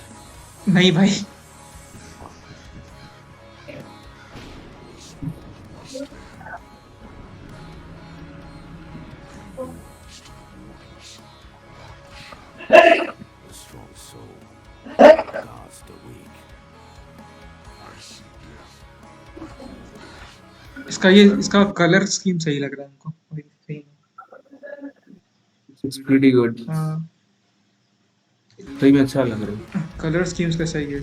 नहीं भाई, The strong soul guards the weak. इसका colour scheme सही लग रहा है हमको, वही सही है। It's pretty good. हाँ सही में अच्छा लग रहा है. कलर स्कीम्स का सही है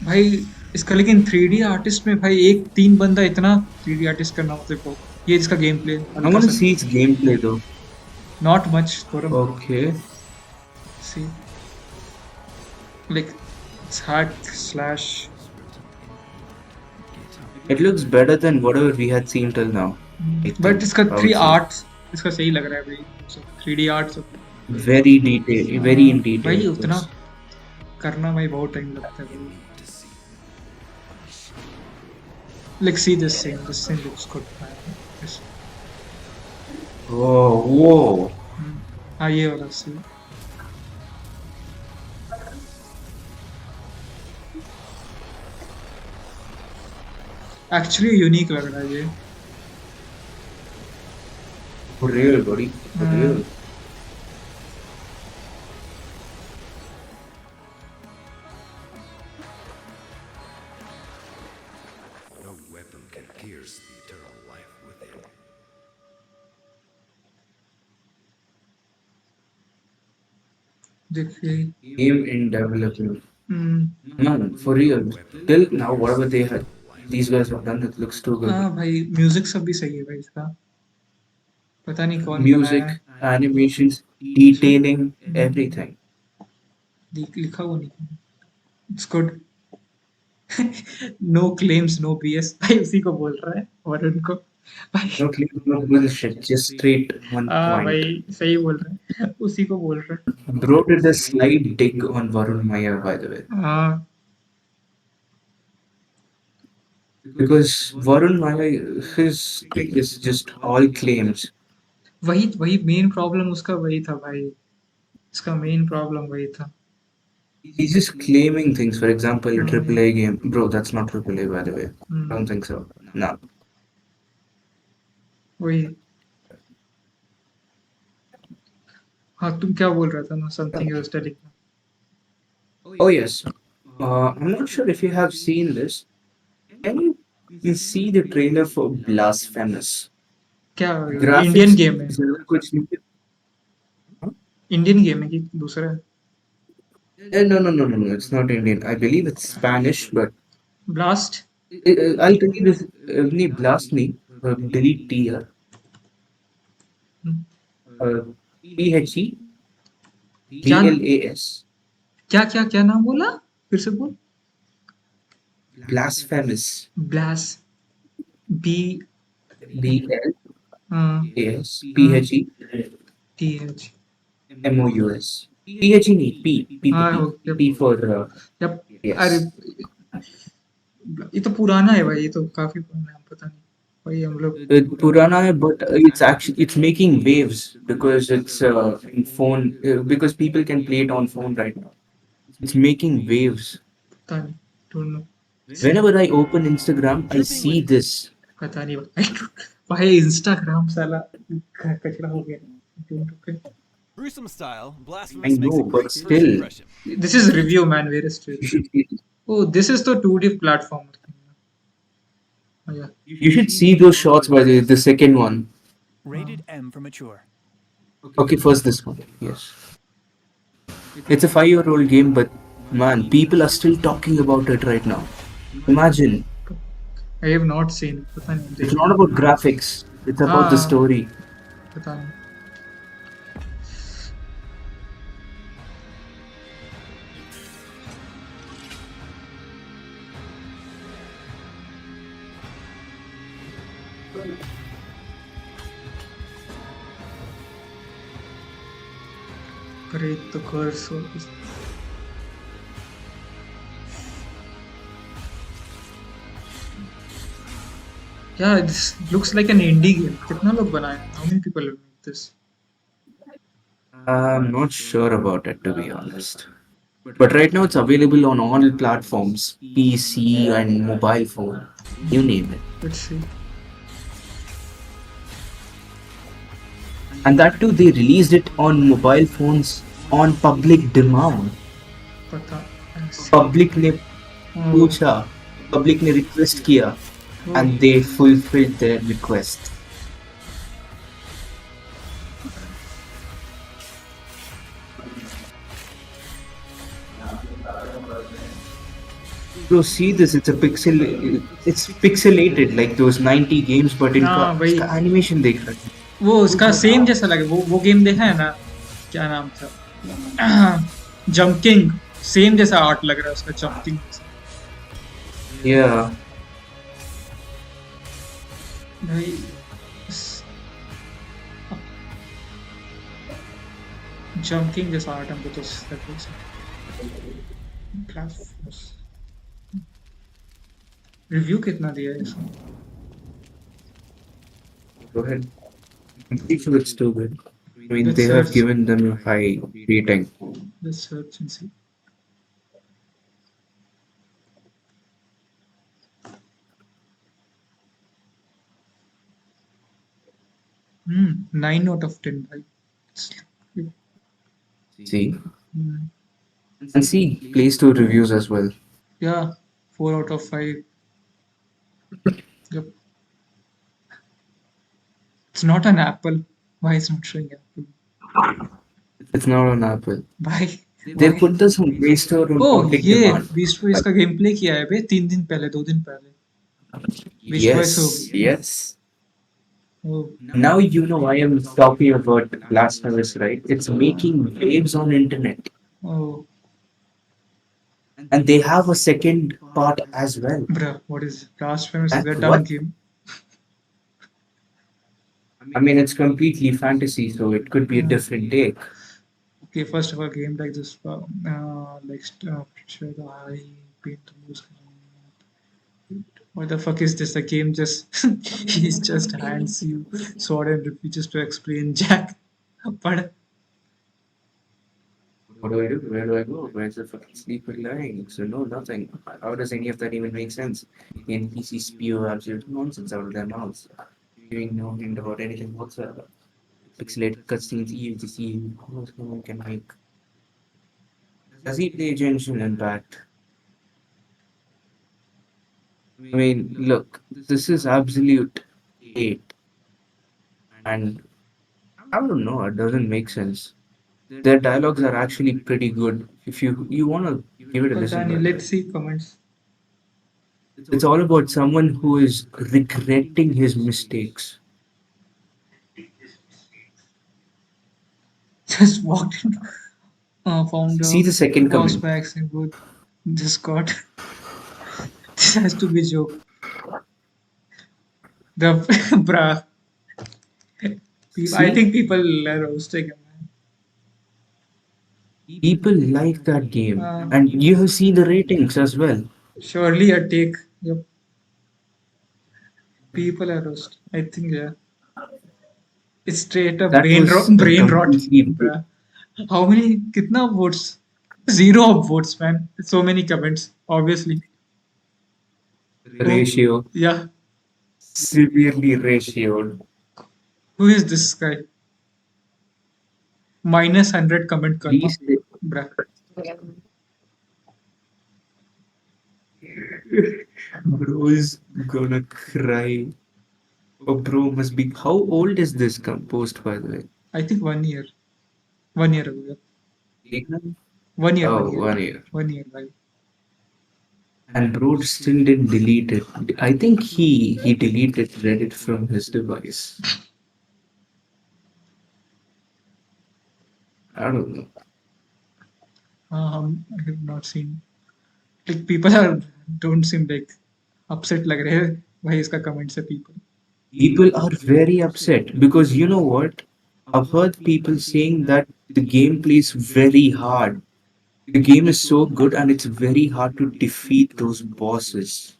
भाई इसका, लेकिन 3D आर्टिस्ट में भाई 3 बंदा इतना 3D आर्टिस्ट करना, मतलब वो ये इसका game play I want to see its gameplay though. Not much for Okay. See, like it's hard slash, It looks better than whatever we had seen till now. But इसका I would 3 say. Arts इसका सही लग रहा है भाई, 3D arts Very detailed, very in detail. भाई उतना करना भाई बहुत टाइम लगता है भाई। Like see this scene looks good man. Yes. Oh, whoa. हाँ ये वाला scene, एक्चुअली यूनिक लग रहा है ये। For real, buddy. For real. weapon can pierce the eternal life within. देखिए Game in development. Hmm, Man, for real. Till now, whatever these guys have done, it looks too good. हाँ भाई music सब भी सही है भाई इसका, पता नहीं कौन बनाया Music, है, animations, detailing, everything. लिखा हुआ नहीं, it's good. No claims no BS भाई, उसी को बोल रहा है वरुण को भाई। No claim, no bullshit, just straight one हाँ point. भाई सही बोल रहा है, उसी को बोल रहा है। Bro did a slight dig on Varun Maya, by the way. हाँ Because Varun Maya, his thing is just all claims. वही वही मेन प्रॉब्लम उसका वही था भाई, उसका मेन प्रॉब्लम वही था। He's just claiming things. For example, a Hmm. AAA game. Bro, that's not AAA, by the way. Hmm. I don't think so. No. वही, हाँ तुम क्या बोल रहा था ना, something use telling. Oh, yes. I'm not sure if you have seen this. Can you see the trailer for Blasphemous? क्या Graphics Indian game है? ज़रा कुछ नहीं- इंडियन गेम है कि दूसरा है? No. It's not Indian. I believe it's Spanish, but blast? I'll tell you this. नहीं, Blast नहीं. Delete T here. PHE क्या BLAS. क्या क्या क्या नाम बोला, फिर से बोल। Blasphemous. Blas B BLAS PHE T H, MOUS. PHE नहीं, P हाँ P for यप। yes. अरे ये तो पुराना है भाई, ये तो काफी पुराना है, पता नहीं भाई हम लोग। Purana hai, but it's making waves because it's in phone because people can play it on phone right now. It's making waves. पता नहीं, don't know, Whenever I open Instagram, I see this. पता नहीं भाई। भाई Instagram साला कचरा हो गया। Don't know. Gruesome style, I Blasphemous makes know, a but great first still, impression. This is review man, where is it? you should see, Oh, this is the 2D platform thing. Oh, yeah. you should see those shots by the second one. Rated M for mature. Okay, first this one. Yes. It's a 5-year-old game, but man, people are still talking about it right now. Imagine. I have not seen, पता नहीं It's not about graphics. It's about the Ah. story. पता नहीं। Break the curse of this. Yeah, this looks like an indie game. कितना लोग बनाए? How many people have made this? I'm not sure about it, to be honest. But right now it's available on all platforms, PC and mobile phone. You name it. Let's see. And that too, they released it on mobile phones on public demand. पता नहीं। Public ने Oh, पूछा, public ने request किया, and they fulfilled their request. Bro, see this, it's pixelated like those 90 games, but in हाँ, वही। इसका animation देख रहा है. वो उसका सेम जैसा लगे, वो गेम देखा है ना, क्या नाम था? जंपिंग, सेम जैसा आर्ट लग रहा है उसका, जंपिंग। Yeah. भाई जंपिंग जैसा आर्ट हमको तो रिव्यू कितना दिया है इसमें? Go ahead. I'm pretty sure it's too good. I mean, Let's they have search. given them a high rating. Let's search and see. Hmm, 9 out of 10 भाई. See? Hmm. And see Play Store reviews as well. Yeah, 4 out of 5. Yep. It's not an apple. Why is not showing apple? It's not on Apple. Why? They Why? put this on Play Store on Oh, Optic ये Demand. Beast boys का game play किया है बे 3 दिन पहले 2 दिन पहले beast boys हो Yes, yes. oh, Now you know why I'm talking about Blasphemous, right? It's making waves on internet. oh And they have a second part as well. bruh, what is Blasphemous is a That's dumb what? game. I mean, it's completely fantasy, so it could be a different take. Okay, first of all, game like this, like picture the eye, paint the most. What the fuck is this? The game just he just hands you sword and refuses to explain Jack. But What do I do? Where do I go? Where's the fucking sleeper lying? So no, nothing. How does any of that even make sense? The NPCs spew absolute nonsense out of their mouths, giving no hint about anything whatsoever. Pixelated cutscenes, EUGC, what someone can make. Does he play Genshin Impact? I mean, look, this is absolute hate. And I don't know, it doesn't make sense. Their dialogues are actually pretty good. If you want to give it a listen, Daniel, by the way. let's see comments. It's all about someone who is regretting his mistakes. Just walked in, found See the second boss comment. bags and good. Just got. This has to be a joke. The bruh. I See, think people are roasting him. people like that game, Man. and you have seen the ratings as well. Surely a take. Yep. People are roast. I think yeah. It's straight up That was a brain rot. completely Bruh. How many? Kitna votes? Zero of votes, man. So many comments. Obviously. ratio, Yeah. severely ratioed. Who is this guy? -100 comment karna. These Bruh. bro is gonna cry. Oh, bro must be. How old is this post, by the way? I think 1 year. 1 year ago. Yeah. 1 year. Oh, 1 year. 1 year. 1 year. Right. And bro still didn't delete it. I think he deleted Reddit from his device. I don't know. I have not seen. Like people are don't seem like upset लग रहे हैं भाई इसका comment से people. People are very upset because you know what? I've heard people saying that the gameplay is very hard. The game is so good and it's very hard to defeat those bosses.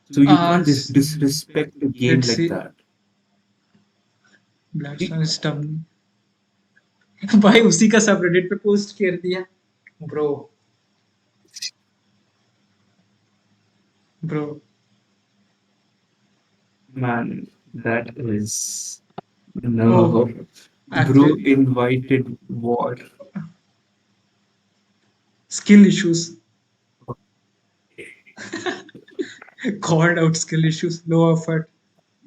So you can't just disrespect a game Let's like see. that. Blackstone is dumb. भाई उसी का subreddit पे post कर दिया. Bro. Man, that is Oh, no. Bro actually, invited war. skill issues. Called out skill issues. Low effort.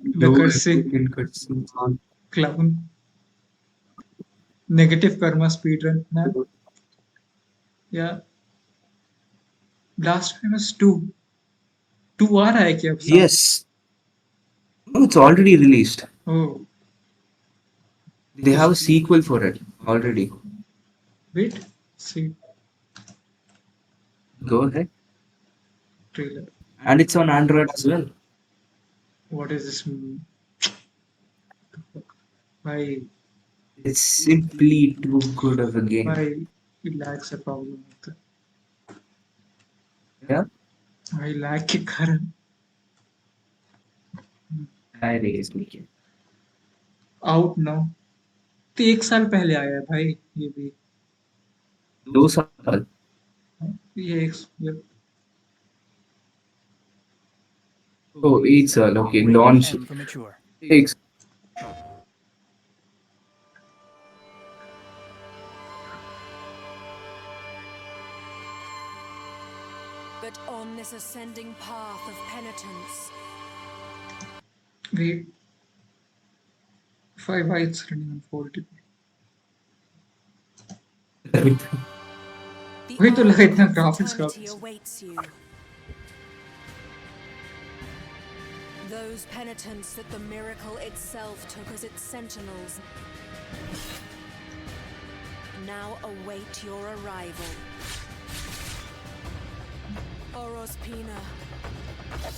The No cursing. fucking cutscenes on. Clown. Negative karma speedrun. Nah. Yeah. Blasphemous 2. 2 आ रहा है क्या अब साथ? Yes. No, it's already released. Oh, They have a sequel for it already. wait. See Go ahead. trailer. And it's on Android as well. What is this? Why? It's simply too good of a game. Why it lacks a problem? Yeah? Why lag के कारण? I raised me. Out now. तो 1 साल पहले आया है भाई ये भी. 2 साल. ये Oh, 8 साल. Okay, launch. M for mature. 8. But on this ascending path of penitence, wait, 5 bytes running on 4 The वही तो hour लगा of इतना graphics confraternity graphics. awaits you. Those penitents that the miracle itself took as its sentinels now await your arrival. Orospina,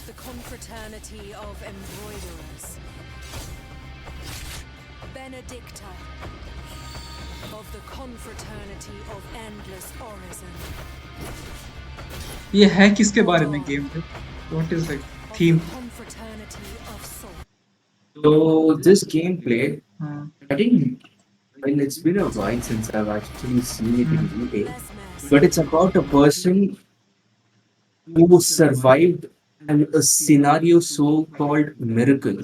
the confraternity of embroiderers. Benedicta, of the confraternity of endless orison. ये है किसके बारे में game पे? What is like Of theme? the confraternity of soul. So this gameplay, हाँ, I think, well, it's been a while since I've actually seen it in detail, Less mess. but it's about a person who survived a scenario so called miracle.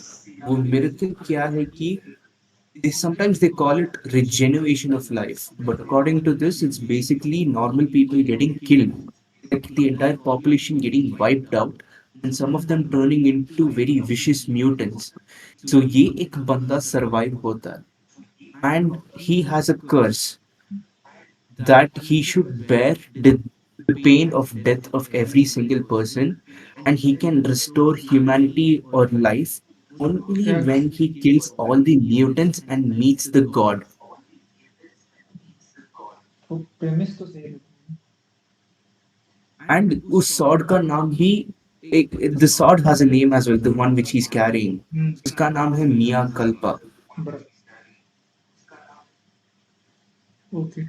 वो miracle क्या है कि sometimes they call it regeneration of life, but according to this, it's basically normal people getting killed, like the entire population getting wiped out, and some of them turning into very vicious mutants. So ये एक बंदा survive होता है, and he has a curse that he should bear the pain of death of every single person, and he can restore humanity or life only क्या when he kills all the mutants and meets the god. वो premise तो सही है. And उस sword का नाम भी the sword has a name as well, the one which he's carrying. उसका नाम है मिया Kalpa. Bruh. Okay.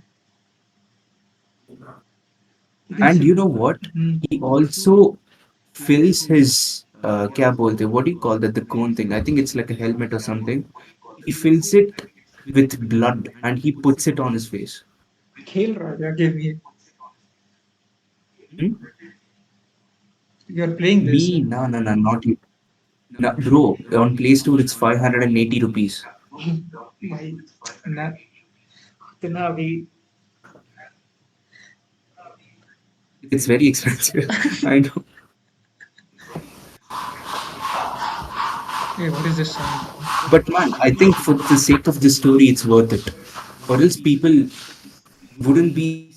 And you know what? Hmm. He also fills his क्या बोलते हैं, what do you call that, the cone thing? I think it's like a helmet or something. He fills it with blood and he puts it on his face. खेल रहा है क्या game ये? Hmm? You are playing this? Me? No, not you. No, bro, on Play Store it's 580 rupees. भाई ना इतना अभी It's very expensive. I know. Hey, what is this sound? But man, I think for the sake of the story, it's worth it. Or else people wouldn't be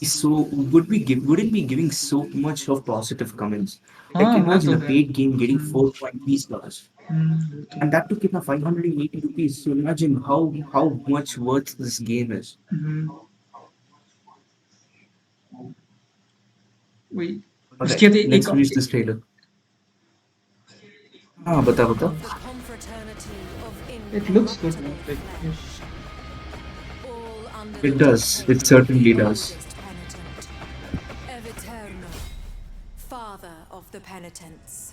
giving so much of positive comments. Like हाँ वो imagine तो a है. paid game getting 4.3 stars. वो तो And that took it 580 rupees. So imagine how much worth this game is. वही Alright, उसके बाद let's finish एक this trailer. हाँ बता. Of the confraternity of it looks good man. Like flesh. All under It the does. It tutelage of certainly the does. oldest penitent, Eviterno, father of the penitents.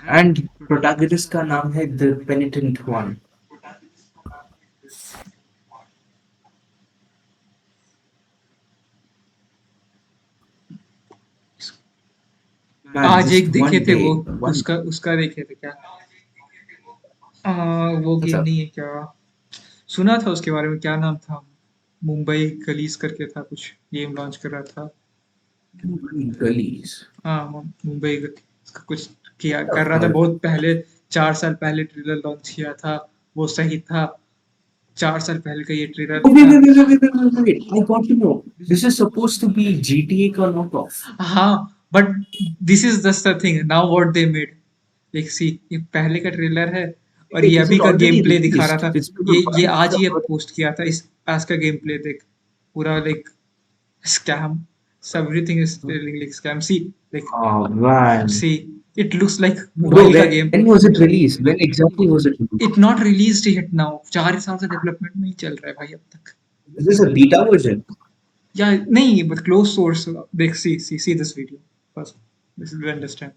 And protagonist का नाम है The Penitent One. Man, आज just एक देखे one थे day, वो one उसका देखे थे क्या? वो What's गेम up? नहीं है क्या? सुना था उसके बारे में, क्या नाम था? मुंबई गलीज करके था, कुछ गेम लॉन्च कर रहा था. Gullies. हाँ मुंबई का कुछ किया कर रहा था बहुत पहले, 4 साल पहले ट्रेलर लॉन्च किया था. वो सही था. 4 साल पहले का ये trailer Oh, wait. I got to know. This is supposed to be GTA का knockoff. हाँ but this is just the thing now what they made. Like see ये पहले का ट्रेलर है और ये Is अभी it का already गेम प्ले दिखा रहा released? था. It's been a ये while. आज ही पोस्ट किया था. इस आज का गेम प्ले देख, पूरा like scam, everything is like scam. See like Oh man. See it looks like Bro, mobile का game. when was it released? When exactly was it released? It not released yet now. 4 साल से development में ही चल रहा है भाई अब तक. Is this a beta version? या नहीं बट क्लोज सोर्स. देख see this video first. This will understand.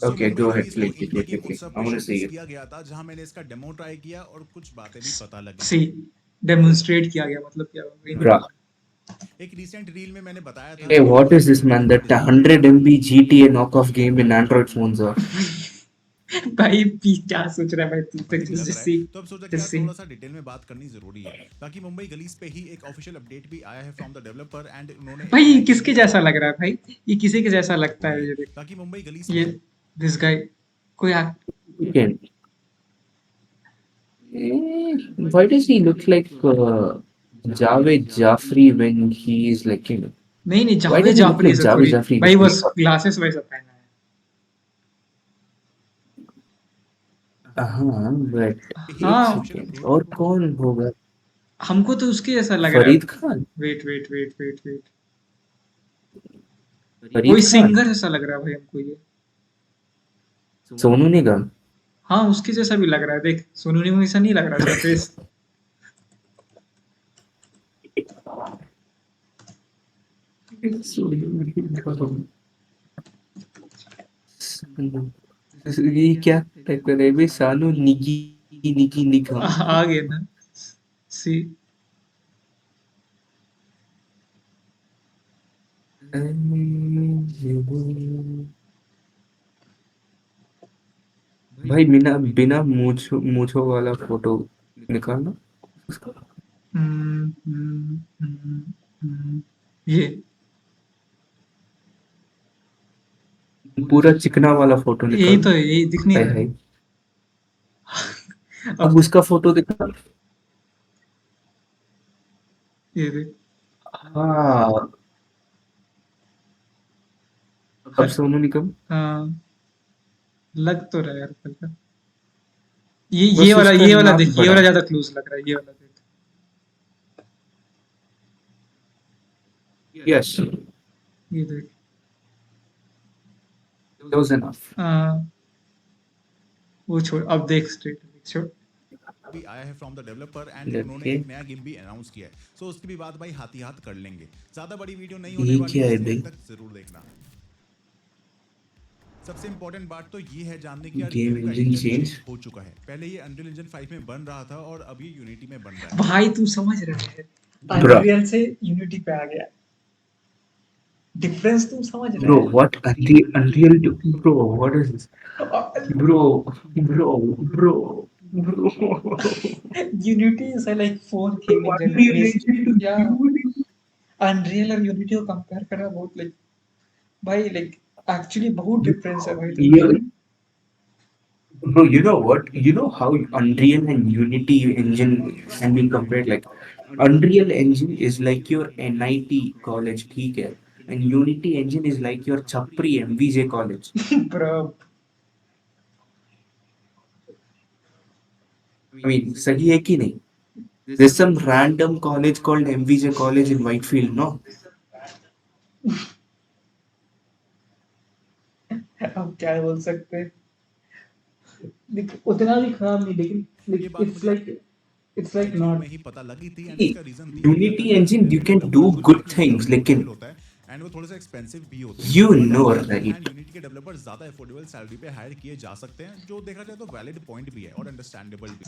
Okay, go ahead. इसको Click. इंडिया की I उत्सव want में to see showcase it. किया गया था, जहां मैंने इसका डेमो ट्राई किया और कुछ बातें भी पता लगी. सी डेमोंस्ट्रेट किया गया, मतलब क्या हुआ? Bruh. एक रिसेंट रील में मैंने बताया था. Hey, what is this, man? That 100 MB GTA knockoff game in Android phones are. भाई क्या सोच रहा है भाई तू तो लग रहा जस्सी है तो अब सोचा कि यार जस्सी थोड़ा सा डिटेल में बात करनी जरूरी है। बाकी मुंबई गलीज पे ही एक ऑफिशियल अपडेट भी आया है फ्रॉम द डेवलपर एंड उन्होंने भाई ये किसके जैसा लग रहा है भाई ये किसी के जैसा लगता है ये देख बाकी मुंबई गलीज ये दिस गाय कोई Again. Why does he look like Javed Jafri when he is like, you know? नहीं नहीं Why Javed does he look Jafri like से Javed थोड़ी Jafri? भाई वो ग्लासेस वैसा पहना है हाँ, but हाँ एक second. और कौन होगा? हमको तो उसके जैसा लग रहा है Farid Khan? Wait wait wait wait wait Farid कोई खान? सिंगर ऐसा लग रहा है भाई हमको ये सोनू निगम? हाँ उसके जैसा भी लग रहा है देख सोनू निगम ऐसा नहीं लग रहा था फेस ये क्या टाइप कर रहे हैं भाई? सानू निगी निगी निगम? आ गए ना सी भाई बिना बिना मूछों वाला फोटो निकालना उसका। ये पूरा चिकना वाला फोटो यही निकाल। तो यही दिख नहीं हाय रहा हाय। है अब उसका फोटो दिखा। ये देख हाँ, अब सोनू निगम। हाँ लग तो रहा है यार हल्का बस उसका ये वाला नाक देख ये बड़ा। वाला ज्यादा क्लोज लग रहा है ये वाला देख यस, ये देख क्लोज इनफ। वो छोड़ अब देख स्ट्रेट छोड़ भी आया है फ्रॉम द डेवलपर एंड उन्होंने एक नया गेम भी अनाउंस किया है। सो उसकी भी बात भाई हाथ ही हाथ कर लेंगे। ज्यादा बड़ी वीडियो नहीं होने ये वाली क्या है, है इसलिए भाई? अंत तक जरूर देखना। सबसे इंपॉर्टेंट बात तो ये है जानने की यार गेम गेम का इंजन इंजन चेंज चेंज हो चुका है। पहले ये अनरियल इंजन 5 में बन रहा था और अब ये यूनिटी में बन रहा है। भाई तू समझ रहा है ब्रो अनरियल से यूनिटी पे आ गया डिफरेंस तू समझ ब्रो रहा what unreal bro what is this है bro bro bro bro unity is like for game engine base या अनरियल और यूनिटी को कंपेयर करना बहुत लाइक भाई लाइक एक्चुअली बहुत डिफरेंस है भाई you, bro, you know what? You know how Unreal and Unity engine can be compared? Like, Unreal engine is like your NIT college, ठीक है? And Unity engine is like your Chapri MVJ college. bro I mean, सही है कि नहीं? There's some random college called MVJ College in Whitefield, no? अब क्या बोल सकते हैं उतना भी खराब नहीं लेकिन ये बात मुझे इट्स लाइक शुरू नॉट में ही पता लगी थी एंड इसका रीजन भी Unity engine, you can do good things, लेकिन होता है एंड वो थोड़ा सा एक्सपेंसिव भी होता है। you know, and right? Unity के डेवलपर्स ज्यादा अफोर्डेबल सैलरी पे हायर किए जा सकते हैं, जो देखा जाए तो वैलिड पॉइंट भी है और अंडरस्टैंडेबल भी।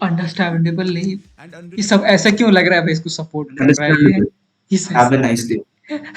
अंडरस्टैंडेबल नहीं एंड ये अनरियल सब ऐसा क्यों लग रहा है भाई इसको सपोर्ट कर रहा है ये Have a nice day.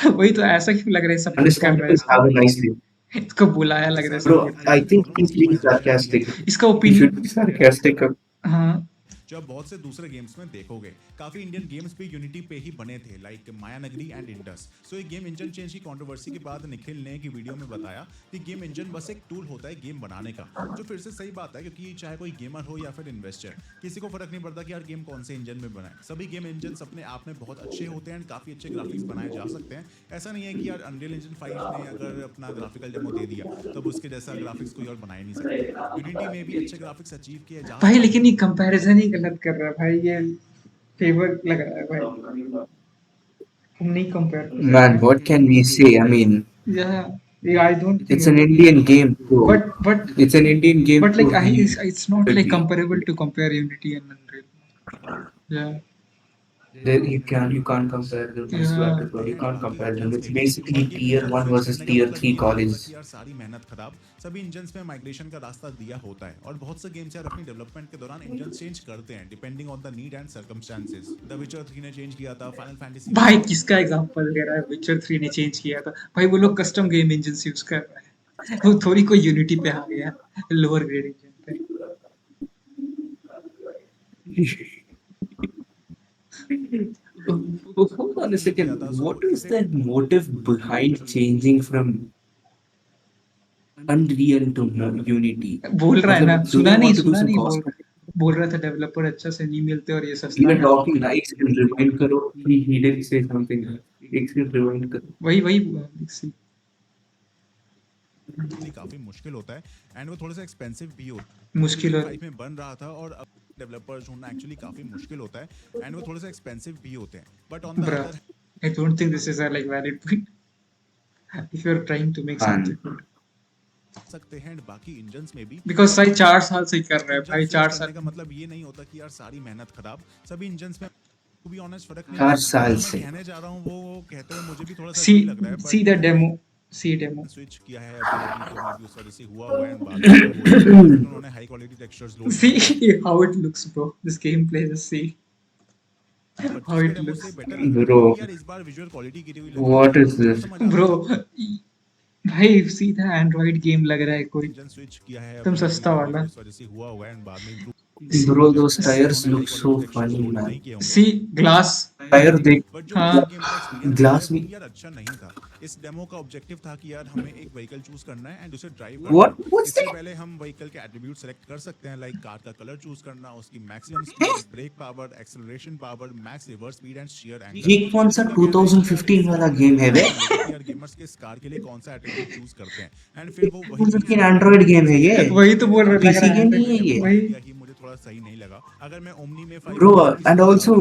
वही तो ऐसा क्यों लग रहा है सपोर्ट कर रहा है Understandable, have a nice day. इसको बुलाया लग रहा है Bro, support I think he's being sarcastic. इसका He opinion should be sarcastic. हाँ जो आप बहुत से दूसरे गेम्स में देखोगे, काफी इंडियन गेम्स भी यूनिटी पे ही बने थे, लाइक माया नगरी एंड इंडस। सो ये गेम इंजन चेंज की कंट्रोवर्सी के बाद निखिल ने एक वीडियो में बताया कि गेम इंजन बस एक टूल होता है गेम बनाने का, जो फिर से सही बात है, क्योंकि चाहे कोई गेमर हो या फिर इन्वेस्टर, किसी को फर्क नहीं पड़ता कि यार गेम कौन से इंजन में बनाए। सभी गेम इंजन अपने आप में बहुत अच्छे होते हैं एंड काफी अच्छे ग्राफिक्स बनाए जा सकते हैं। ऐसा नहीं है कि यार अनरियल इंजन 5 ने अगर अपना ग्राफिकल डेमो दे दिया तब उसके जैसा ग्राफिक्स कोई और बना ही नहीं सकता। यूनिटी में भी अच्छे ग्राफिक्स अचीव किए जा भाई लेकिन ये कंपैरिजन ही गलत कर रहा है भाई ये फेवर लग रहा है भाई हम नहीं compare Man, what can we say? I mean, yeah I don't think it's an Indian game, bro. but It's an Indian game. but like bro. it's not like Agree. comparable to compare Unity and Unreal yeah You can't compare them. I swear to God, you can't compare them. It's basically tier 1 versus tier 3 colleges. यार सारी मेहनत खराब। सभी engines में migration का रास्ता दिया होता है और बहुत से गेम्स यार अपनी डेवलपमेंट के दौरान इंजन चेंज करते हैं depending on the need and circumstances. The विचर 3 ने चेंज किया था, फाइनल फैंटेसी भाई किसका एग्जांपल दे रहा है विचर 3 ने चेंज किया था भाई वो लोग कस्टम गेम इंजन यूज कर रहे हैं वो थोड़ी कोई यूनिटी पे आ गया लोअर ग्रेड इंजन पे। Hold on a second. What is the motive behind changing from Unreal to Unity? बोल रहा है ना, मतलब, do they want to do some बोल cost? बोल रहा था डेवलपर अच्छा से नहीं मिलते और ये We सस्ता were है। talking nice and rewind करो. He didn't say something. एक second rewind करो. वही काफी मुश्किल होता है एंड वो थोड़ा सा एक्सपेंसिव भी होता है। मुश्किल है। 5 में बन रहा था और अब डेवलपर्स ढूंढना एक्चुअली काफी मुश्किल होता है एंड वो थोड़ा सा एक्सपेंसिव भी होते हैं but on the Bruh, other I don't think this is a like valid point. If you're trying to make something good. सकते हैं and बाकी इंजन्स में भी Because भाई 4 साल से ही कर रहा है भाई, इंजन 4 switch साल करने का मतलब ये नहीं होता कि यार सारी मेहनत खराब सभी इंजन्स में टू बी ऑनेस्ट फर्क नहीं 4 पड़ता। साल जो से। मैं कहने जा रहा हूँ वो कहते हुए मुझे भी थोड़ा सा see अजीब लग रहा है see the demo, see demo. Switch किया है अभी तो मे बी उस वजह से हुआ हुआ है बाद में उन्होंने high quality textures load See how it looks, bro. This gameplay, just see how it demo looks, से बेटर लग रहा Bro, है यार इस बार विजुअल क्वालिटी गिरी हुई लग रही what है is this? समझ आ रहा है। bro. भाई सीधा एंड्रॉइड गेम लग रहा है कोई इंजन स्विच किया है एकदम अभी सस्ता तो वाला। इस वजह से हुआ हुआ है एंड बाद में improve Bro, those tires look so funny, man. नहीं किए होंगे। See glass. Tyre देख, बट जो हाँ। गेम का एक्सपीरियंस Glass में- यार अच्छा नहीं था। इस डेमो का ऑब्जेक्टिव था कि यार हमें एक व्हीकल चूज करना है एंड उसे ड्राइव What? What's इससे that? पहले हम व्हीकल के एट्रीब्यूट सेलेक्ट कर सकते हैं लाइक कार का कलर चूज करना उसकी maximum speed brake power acceleration power max reverse speed and shear angle ये कौन सा 2015 वाला गेम है बे? यार गेमर्स के इस कार के लिए कौन सा एट्रीब्यूट चूज करते हैं एंड फिर वो वही चीज़- लेकिन एंड्रॉइड गेम है ये। वही तो बोल रहा लग PC रहा गेम नहीं है ये। वही ही मुझे थोड़ा सही नहीं लगा अगर मैं ओमनी में Bro, and also,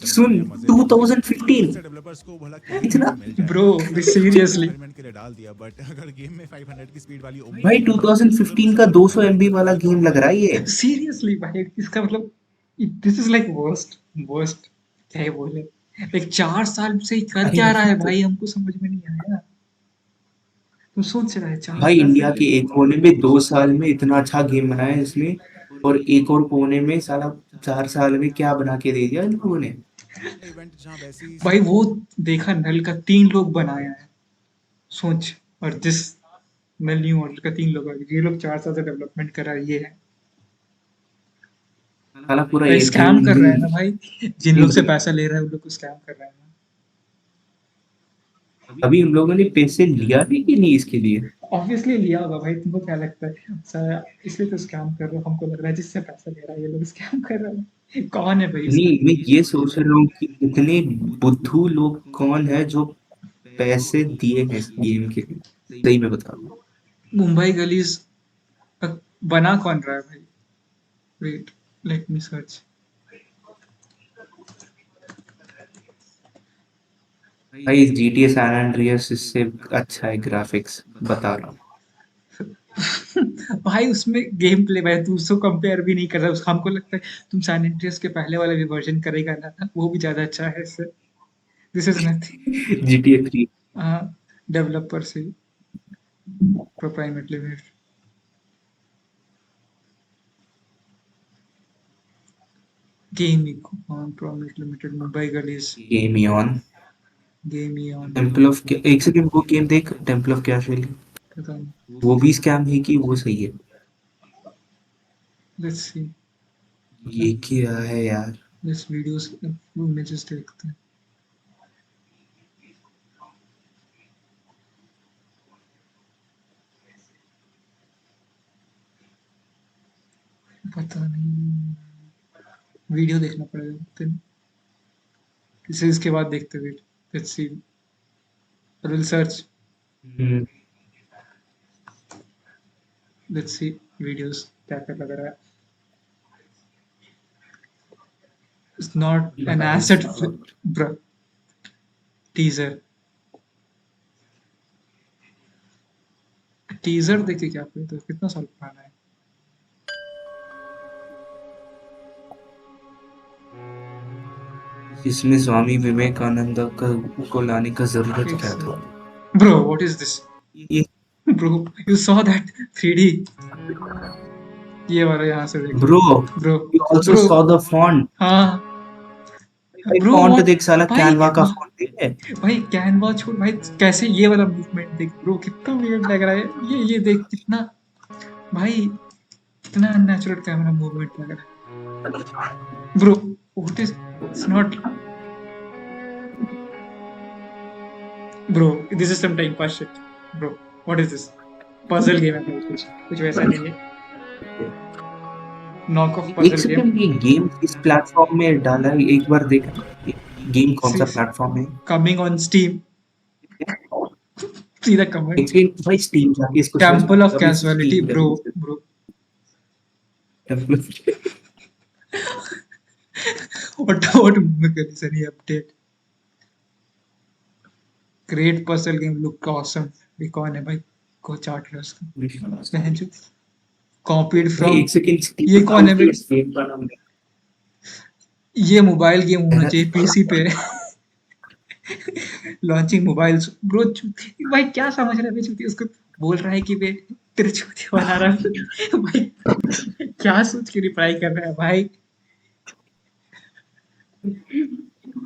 soon 2015 developers को भला इतना- bro, seriously. एक्सपेरिमेंट के लिए डाल दिया बट अगर गेम में 500 की स्पीड वाली Omni- भाई 2015 का 200 MB वाला गेम लग रहा है ये। सीरियसली भाई इसका मतलब दिस इज लाइक वर्स्ट क्या ही बोले लाइक 4 साल से ही कर क्या रहा है भाई, हमको समझ में नहीं आया। तुम सोच रहा है 4 भाई साल इंडिया से के एक कोने में 2 साल में इतना अच्छा गेम बनाया है इसमें, और एक और कोने में साला 4 साल में क्या बना के दे दिया इन लोगों ने। इवेंट जहां वैसे ही भाई वो देखा नल का 3 लोग बनाया है सोच, और जिस नल न्यू ऑर्डर का 3 लोग हैं, ये लोग 4 साल से डेवलपमेंट कर रहा है ये है साला पूरा भाई, एक स्कैम कर रहा है ना दिन- भाई, जिन लोग से पैसा ले रहा है उन लोग को स्कैम कर रहा है ना। अभी उन लोगों ने पैसे लिया भी कि नहीं इसके लिए। ऑब्वियसली लिया होगा भाई, तुमको क्या लगता है सर इसलिए तो स्कैम कर रहे हो, हमको लग रहा है जिससे पैसा ले रहा है ये लोग स्कैम कर रहे हैं। कौन है भाई नहीं, मैं ये सोच रहा हूँ कि इतने बुद्धू लोग कौन है जो पैसे दिए हैं इस गेम के लिए। सही में बता रहा हूँ। मुंबई गलीज बना कौन रहा है भाई, वेट लेट मी सर्च। भाई GTA सैन एंड्रियास इससे अच्छा है ग्राफिक्स, बता रहा हूँ। भाई उसमें गेम प्ले भाई तू उसको कंपेयर भी नहीं कर रहा, हमको लगता है तुम सैन एंड्रियास के पहले वाला भी वर्जन करेगा ना, वो भी ज्यादा अच्छा है इससे। This is nothing. GTA 3 हाँ डेवलपर से प्रोप्राइवेट लिमिटेड गेमिंग ऑन प्रोमिट लिमिटेड मुंबई गलीज गेम ऑन गेम ही ऑन टेम्पल ऑफ, एक सेकंड वो गेम देख, टेम्पल ऑफ क्या शैली, पता नहीं, वो भी स्कैम है कि वो सही है। लेट्स सी ये क्या है यार। दिस वीडियोस इमेजेस देखते हैं। पता नहीं, वीडियो देखना पड़ेगा दिन इसे, इसके बाद देखते wait let's see will search hmm, let's see videos क्या क्या लग रहा है। It's not an asset bro, teaser देखे क्या फिर कितना साल पुराना है। इसमें स्वामी विवेकानंद को लाने का जरूरत क्या था। ब्रो व्हाट इज दिस ये bro, you saw that 3D, ये वाला यहाँ से देखो bro, bro you also saw the font। हाँ ब्रो फोन तो व्हाट देख साला, भाई कैनवा का फोन देख है। भाई कैनवा छोड़ भाई, कैसे ये वाला मूवमेंट देख ब्रो, कितना वियर्ड लग रहा है ये देख कितना भाई, कितना अननेचुरल कैमरा मूवमेंट लग रहा है bro. What is, it's not bro, this is some time pass shit bro, what is this, puzzle game है भाई, कुछ कुछ वैसा नहीं है, नॉक ऑफ एक पजल गेम। सेकंड, ये गेम इस प्लेटफॉर्म में डाला है, एक बार देख। गेम कौन सा प्लेटफॉर्म है? कमिंग ऑन स्टीम, सीधा एक कमेंट, सेकंड भाई, स्टीम जाके इसको सर्च टेम्पल ऑफ करूंगा अभी, कैजुअलिटी स्टीम ब्रो, करके। Bro what mimics any update, great puzzle game, look awesome, ये कौन है भाई, को चाट लो उसको बहन जो, copied भाई from, एक सेकंड, ये स्टीम कौन है भाई, आउटलेट गेम का नाम ये मोबाइल गेम होना है। चाहिए पीसी पे, लॉन्चिंग मोबाइल्स ब्रो, भाई क्या समझ रहा है बे चूती, उसको बोल रहा है कि बे तेरे चूती बना रहा है भाई, क्या सोच के रिप्लाई कर रहा है भाई,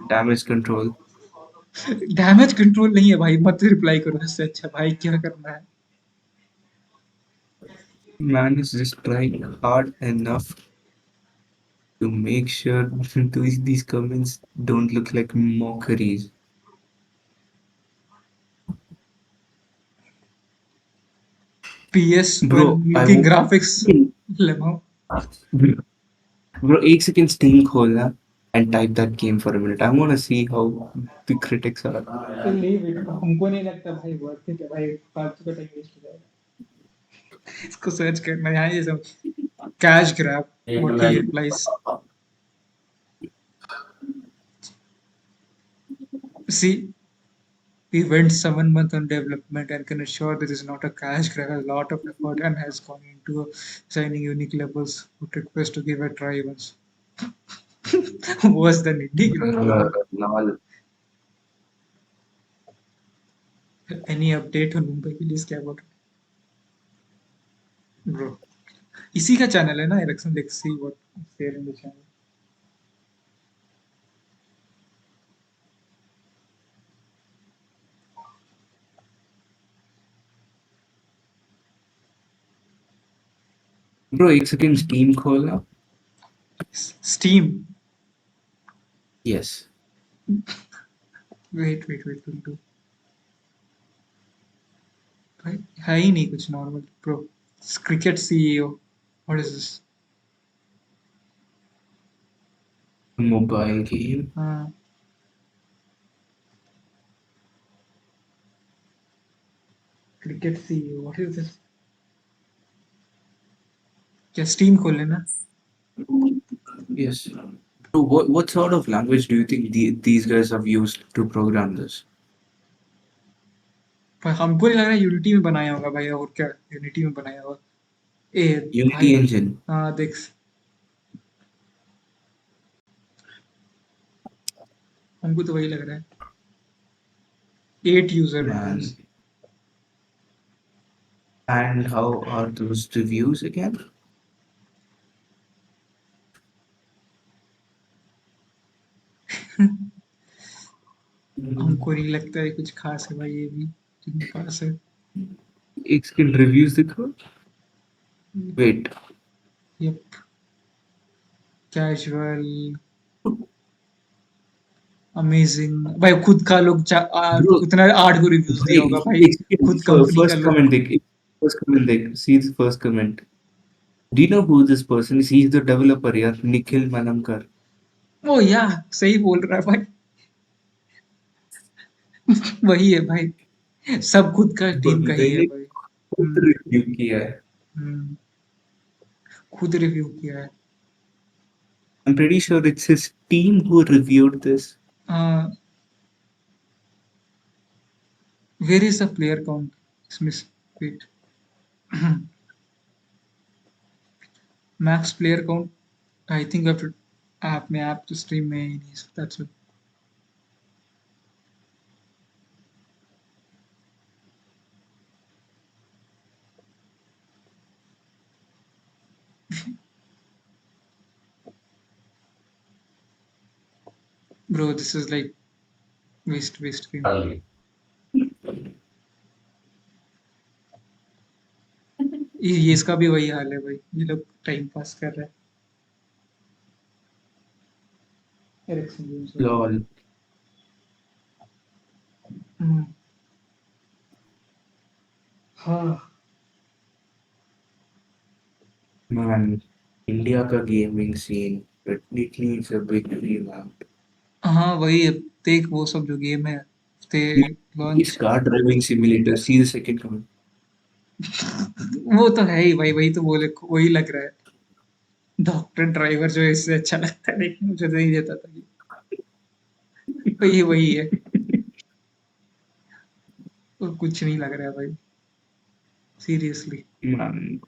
डैमेज कंट्रोल। डैमेज कंट्रोल नहीं है भाई, मत रिप्लाई करो इससे अच्छा भाई, क्या करना है, Man is just trying hard enough to make sure these comments don't look like mockeries. PS1 Bro, I looking hope. graphics, lemao, Bro, एक second Steam खोलना and type that game for a minute. I want to see how the critics are. Leave it, हमको नहीं लगता भाई worth it है भाई, फालतू का टाइम वेस्ट हो जाएगा, इसको सर्च करना यहाँ, ये सब cash grab, what he replies, see we went 7 months on development and can assure this is not a cash grab, a lot of effort and has gone into signing unique levels, would request to give a try once. Worse than indie game. Lol. Any update on Mumbai Police, क्या about bro, इसी का channel है ना election, let's see what is there in the channel. Bro, एक second Steam खोलना. Steam, Yes. wait we'll do, भाई है ही नहीं कुछ normal bro, cricket CEO, what is this, Mobile game. cricket CEO, what is this, क्या steam खोल लेना, Yes. Bro, what sort of language do you think these guys have used to program this? पर हमको नहीं लग रहा unity में बनाया होगा भाई, और क्या यूनिटी में बनाया होगा, ए Unity भाई, engine. हाँ देख, हमको तो वही लग रहा है, 8 user Man. Reviews, And how are those reviews again? हमको नहीं लगता है कुछ खास है भाई, ये भी जिनके पास है, एक second reviews दिखो. Wait. यप, कैजुअल, अमेजिंग भाई, खुद का लोग Bro, उतना 8 को रिव्यूज दिया होगा भाई, एक second. खुद कंपनी का First लोग, comment देख. First comment देख. See the first comment. Do you know who this person is? He's the developer यार, निखिल मलमकर. ओ या सही बोल रहा है भाई, वही है भाई, सब खुद का टीम का ही है बंदे भाई, खुद रिव्यू किया है. हम्म, खुद रिव्यू किया है, I'm pretty sure it's his team who reviewed this. Where is the player count इसमें, wait, max player count I think app में, ऐप तो स्ट्रीम में ही नहीं, that's it, Bro, this is like waste game. ये इसका भी वही हाल है भाई, ये लोग टाइम पास कर रहे हैं। Ericsson games भाई। Lol. हम्म, हाँ Man, India का gaming scene technically is a big revamp. हाँ वही है, देख वो सब जो गेम है they This launch, car driving simulator, see the second comment. वो तो है ही भाई, वही तो बोले, वही लग रहा है। डॉक्टर ड्राइवर जो है इससे अच्छा लगता है, लेकिन मुझे तो नहीं देता था ये। ये वही है, और कुछ नहीं लग रहा है भाई, seriously. Man.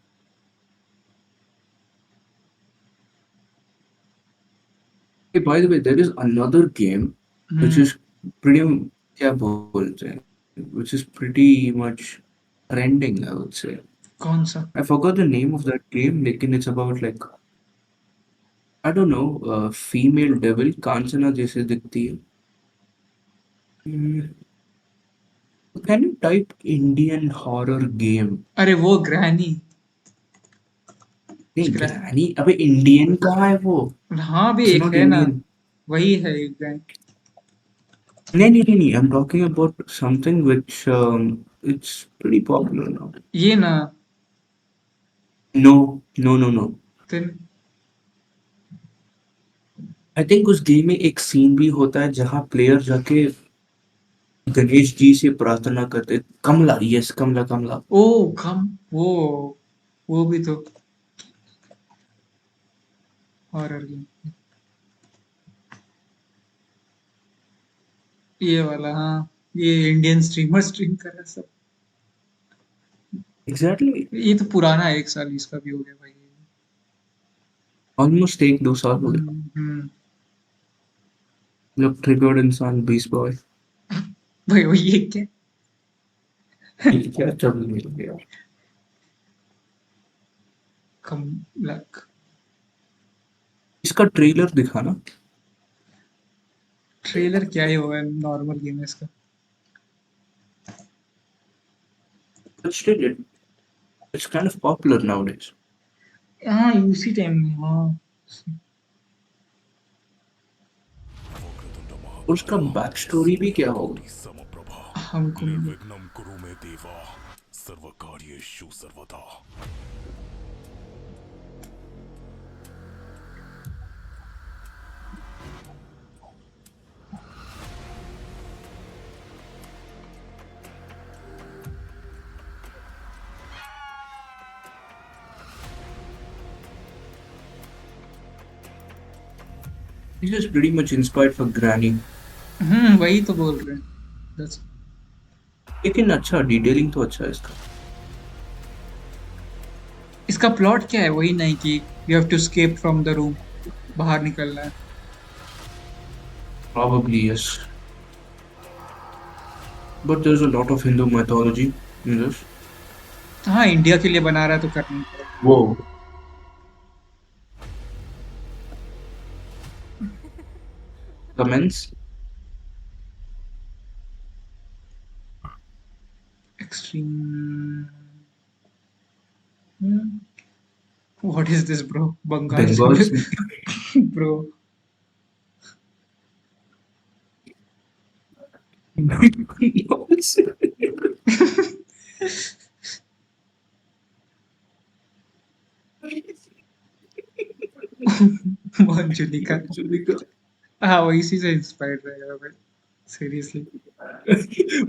Hey, by the way, there is another game which is pretty, क्या बोलते हैं, which is pretty much trending, I would say. कौन सा? I forgot the name of that game, लेकिन it's about like, I don't know, female devil, Kanchana जैसे दिखती है. Hmm, Can you type Indian horror game? अरे वो ग्रैनी। नहीं, granny, अबे इंडियन कहाँ है वो? हाँ भी It's एक not है ना, Indian. वही है एक ग्रैनी। नहीं, I'm talking about something which it's pretty popular now. ये ना, No. then I think उस गेम में एक सीन भी होता है जहाँ प्लेयर जाके गणेश जी से प्रार्थना करते, कमला, यस, कमला. ओ कम, वो भी तो हॉरर गेम, ये वाला। हाँ, ये इंडियन स्ट्रीमर स्ट्रीम कर रहा है सब। एग्जैक्टली, ये तो पुराना है, 1 साल इसका भी हो गया भाई। ऑलमोस्ट 1-2 साल हो गए. हम्म, जब ट्रिगर्ड इंसान बीस बॉय भाई वो ये क्या? क्या चल मिल गया. कम लक। इसका ट्रेलर दिखाना. ट्रेलर क्या ही होगा, नॉर्मल गेम है इसका। But still, it's kind of popular nowadays. हाँ उसी टाइम में, हाँ। और उसका बैक स्टोरी भी क्या होगा? हमको निर्विघ्नं कुरु मे देवा सर्वकार्येषु सर्वदा. This is pretty much inspired for Granny. वही तो बोल रहे हैं। That's- लेकिन अच्छा, डिटेलिंग तो अच्छा है इसका. इसका प्लॉट क्या है? वही नहीं कि you have to escape from the room, बाहर निकलना है। Probably yes. But there's a lot of Hindu mythology in this. हाँ, इंडिया के लिए बना रहा है तो करना ही पड़ेगा। Whoa. Comments? Extreme. What is this, bro? Bengal Bengal. bro. Manjulika. हाँ, वो इसी से इंस्पायर्ड रहेगा भाई, सीरियसली।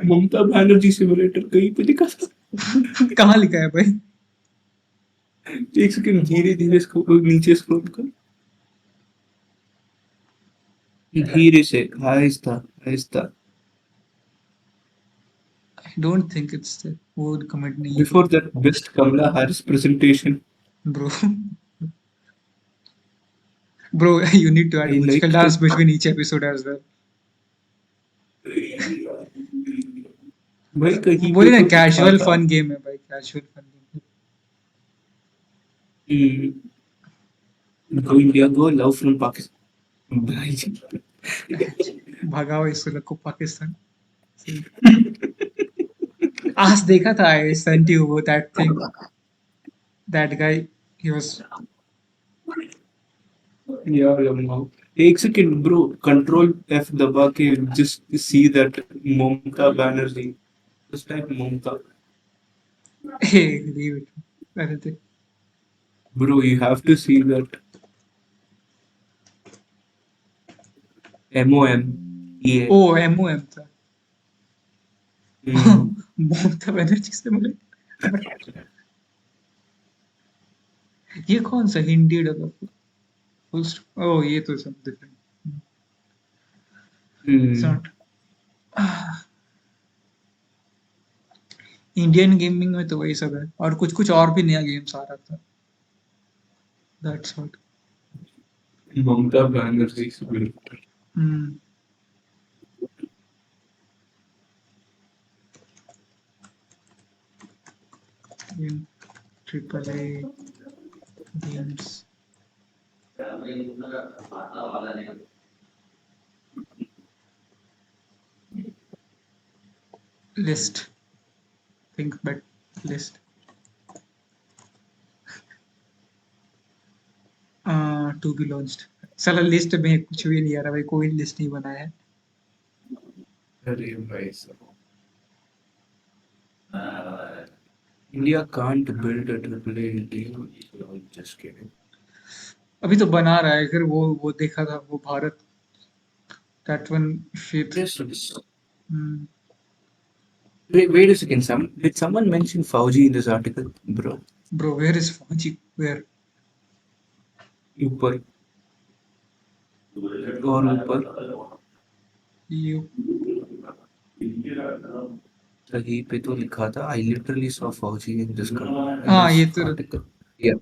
ममता बनर्जी सिमुलेटर कहीं पे लिखा था. कहाँ लिखा है भाई? एक सेकंड, धीरे धीरे नीचे स्क्रॉल कर. धीरे से, आहिस्ता. I don't think it's the वो कमेंट नहीं है Before that, best Kamala Harris presentation. bro. Bro, you need to add I musical like dance it. between each episode as well. भाई कहीं बोले ना, पे तो कैजुअल लिखा था. फन गेम है भाई, casual fun game. Go India, go, love from Pakistan. भाई भगाओ इस लोग को पाकिस्तान। आज देखा था, आई सेंट यू वो that thing, that guy he was Yeah, yeah, wow. एक सेकंड ब्रो, कंट्रोल F दबा के just see that Mamata Banerjee, just type Mamata. He leave it, अरे थे Bro, you have to see that MOMEA. O MOM था। ममता बनर्जी से मिले। ये कौन सा हिंदी डब? ओ ये तो सब different. It's not Indian gaming में तो वही सब है, और कुछ कुछ और भी नया गेम्स आ रहा था। That's what. ममता बनर्जी से मिले. In triple A games list, think but list to be launched. साला लिस्ट में कुछ भी नहीं आ रहा भाई, कोई लिस्ट नहीं बनाया है। अरे भाई साहब, India can't build a AAA game. Just kidding. अभी तो बना रहा है, अगर वो देखा था वो Bharat, that one shit. Yes, yes. Wait a second. Did someone mention Fauji in this article, bro? Bro, where is Fauji? Where? ऊपर और ऊपर You सही पे तो लिखा था, I literally saw Fauji in this हाँ ये तो article. Yeah.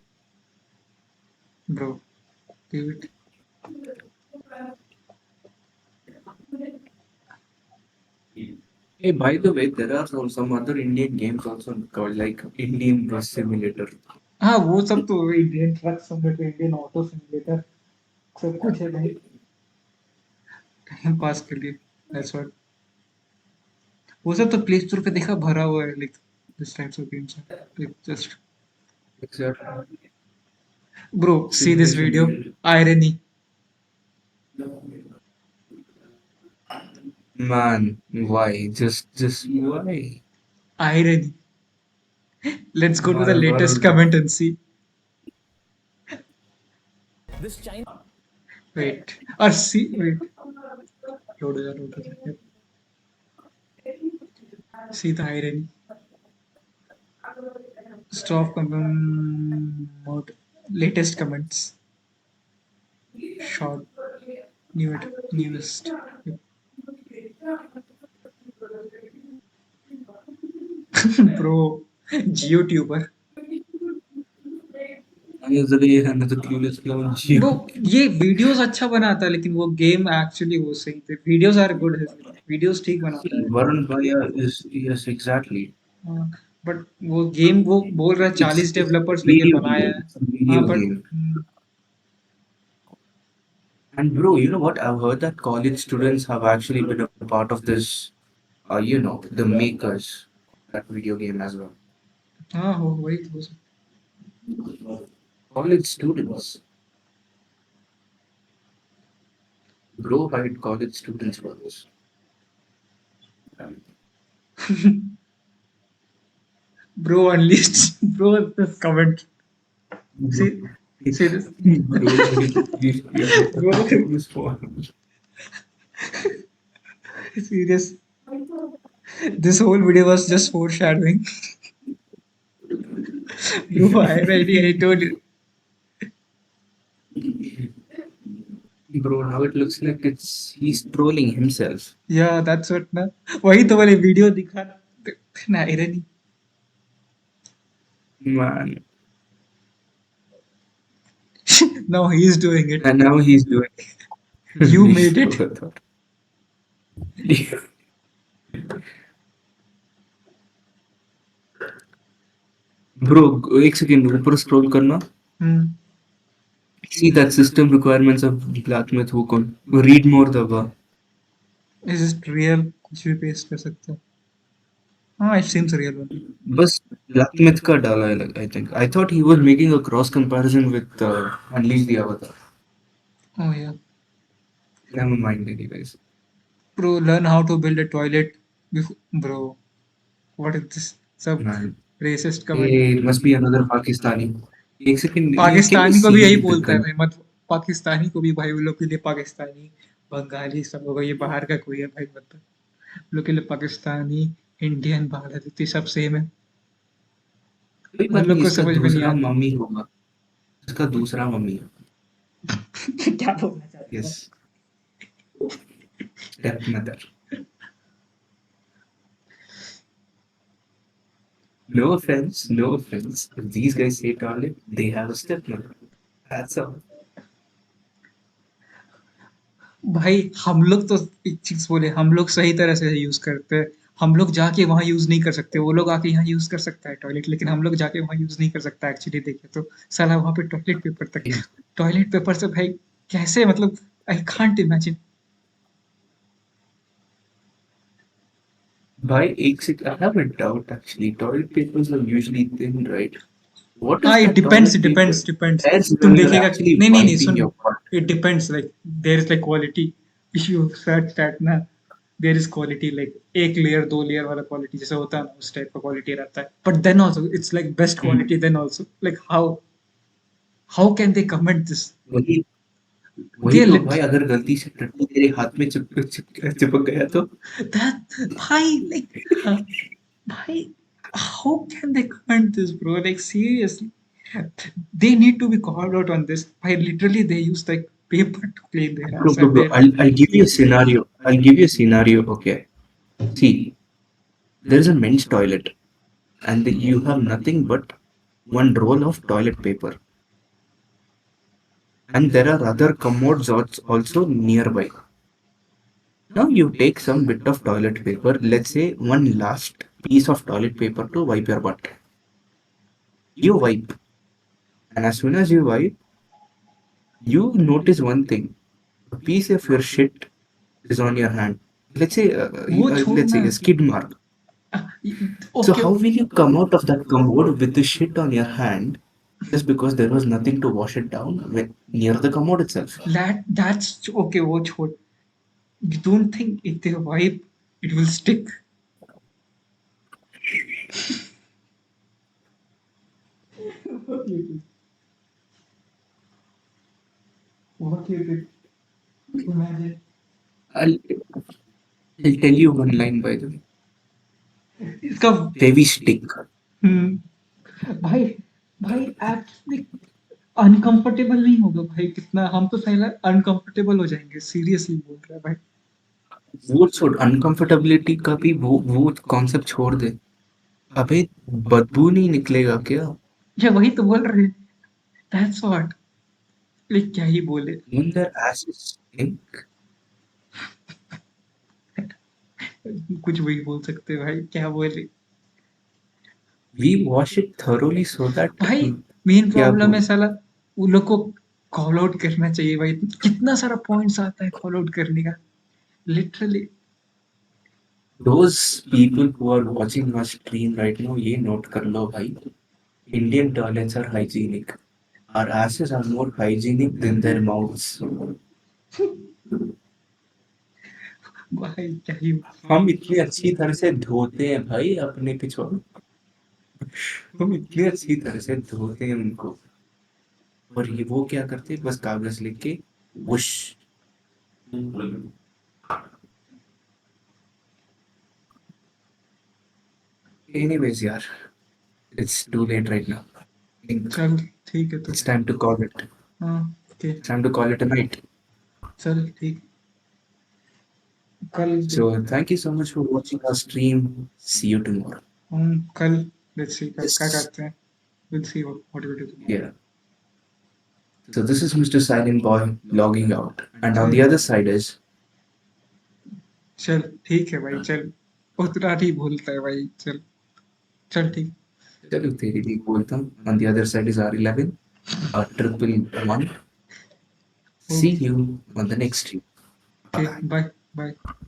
bro, give it. Hey, by the way, there are some other Indian games also called like Indian Bus Simulator. हाँ वो सब तो Indian truck simulator, Indian auto simulator, सब कुछ है भाई टाइम पास के लिए। That's what. वो सब तो प्ले स्टोर पे देखा भरा हुआ है, like this types of games, like just Exactly. Bro C this video, irony. Man, why? Just why? Irony. Let's go to the Why- latest why- comment and see. This China. Wait. Or see. Wait. Load हो जा. See the irony. Stop mode. Latest comments. Short. Newest. Bro. GeoTuber. Another clueless clown. वो ये videos अच्छा बनाता है, लेकिन वो game actually वो सही थे। वीडियोस आर गुड, वीडियोस ठीक बनाता है, Varun Bhaiya is, yes, exactly. But वो गेम वो बोल रहा है 40 डेवलपर्स लेके Video बनाया game. है। It's a video हाँ game. But And bro, you know what? I've heard that college students have actually been a part of this, the makers of that video game as well. हाँ हो वही हो सकता। College students. Bro, hired college students for this. Bro unleashed. Bro this comment. See this. Serious. This whole video was just foreshadowing. Bro, I told you. Bro, now it looks like he's trolling himself. Yeah, that's what ना। वही तो वाली video दिखा ना, irony. Man. Now he's doing it. And now he's doing it. You made it. Bro, एक second ऊपर scroll करना। See that system requirements of blacksmith who can read more the is it real? कुछ भी paste कर सकते हैं। हाँ, it seems real only. बस blacksmith का डाला है I think. I thought he was making a cross comparison with Unleash the Avatar. ओह या। Never mind anyways. Bro, learn how to build a toilet before, bro. What is this? सब Man. racist का Hey, it must be another Pakistani. एक second, Pakistani को भी यही बोलता है है भाई, मत पाकिस्तानी को भी भाई, उन लोग के लिए पाकिस्तानी, बंगाली सब होगा, ये बाहर का कोई है भाई, मतलब उन लोग के लिए पाकिस्तानी, इंडियन, बांग्लादेशी सब सेम है। उन लोग को समझ में नहीं दूसरा आता। मम्मी होगा, इसका दूसरा मम्मी है। क्या बोलना चाहते हैं? Yes. Stepmother. No offense, no offense. If these guys say toilet, they have a stepmother. That's all. भाई हम लोग तो एक चीज बोले, हम लोग सही तरह से यूज करते हैं, हम लोग जाके वहां यूज नहीं कर सकते, वो लोग आके यहाँ यूज कर सकता है टॉयलेट, लेकिन हम लोग जाके वहां यूज नहीं कर सकता एक्चुअली देखे तो। साला वहां पे टॉयलेट पेपर तक, टॉयलेट पेपर से भाई कैसे, मतलब I can't imagine. By I have a doubt actually. Toilet papers are usually thin, right? What is हाँ, it that depends, toilet it depends, paper? depends। That's तुम when you're देखिएगा, actually नहीं नहीं नहीं, wiping soon, your butt. it depends, like there is like quality, if you search that ना, there is quality, like एक layer दो layer वाला quality जैसे होता है ना, उस टाइप का क्वालिटी रहता है, but then also it's like best quality, then also like how can they comment this? वही They तो lit भाई, अगर गलती से टट्टू तेरे हाथ में चिपक गया तो that भाई, like भाई, how can they comment this, bro? Like seriously, they need to be called out on this. By literally, they use like paper to clean their ass, and bro, they I'll give you a scenario. I'll give you a scenario. Okay. See, there is a men's toilet, and you have nothing but one roll of toilet paper, and there are other commodes also nearby. Now you take some bit of toilet paper, let's say one last piece of toilet paper to wipe your butt. You wipe, and as soon as you wipe, you notice one thing: a piece of your shit is on your hand. Let's say, वो let's say छोड़ना। a skid mark. So Okay, how will you come out of that commode with the shit on your hand just because there was nothing to wash it down near the commode itself? that's okay, वो छोड़। You don't think if they wipe, it will stick? What you did? Imagine. I'll, I'll tell you one line by the way. इसका Heavy stick. भाई भाई actually uncomfortable नहीं होगा भाई, कितना हम तो पहले अनकंफर्टेबल हो जाएंगे, सीरियसली बोल रहा है भाई। वो छोड़, अनकंफर्टेबिलिटी का भी वो कॉन्सेप्ट छोड़ दे। अबे बदबू नहीं निकलेगा क्या? ये वही तो बोल रहे हैं, दैट्स व्हाट, लाइक क्या ही बोले। When their asses stink, कुछ वही बोल सकते हैं भाई, क्या बोले we wash it thoroughly so that भाई। मेन क्या प्रॉब्लम है बोल- साला, उन लोग को कॉल आउट करना चाहिए भाई, कितना सारा पॉइंट्स आता है कॉल आउट करने का, literally. those people who are watching our stream right now, ये note कर लो भाई, Indian toilets are hygienic. Our asses are more hygienic than their mouths. भाई क्या ही, हम इतनी अच्छी तरह से धोते हैं भाई अपने पिछवाड़ों, हम इतनी अच्छी तरह से धोते हैं उनको, और ये वो क्या करते हैं, बस कागज लेके वुश। Anyways यार, it's too late right now. I think चल ठीक है तो। it's time to call it. हाँ okay, It's time to call it a night. चल ठीक, कल So thank you so much for watching our stream. See you tomorrow. हम कल लेट्स सी Yes. क्या करते हैं, will see what we do. Yeah. So this is Mr. Silent Boy logging out, and on the other side is चल ठीक है भाई, चल उतना ही बोलता है भाई, चल चल ठीक। चलो तेरी भी बोलता हूँ, on the other side is R11, 111. See you on the next stream. Okay, Bye-bye. bye. Bye.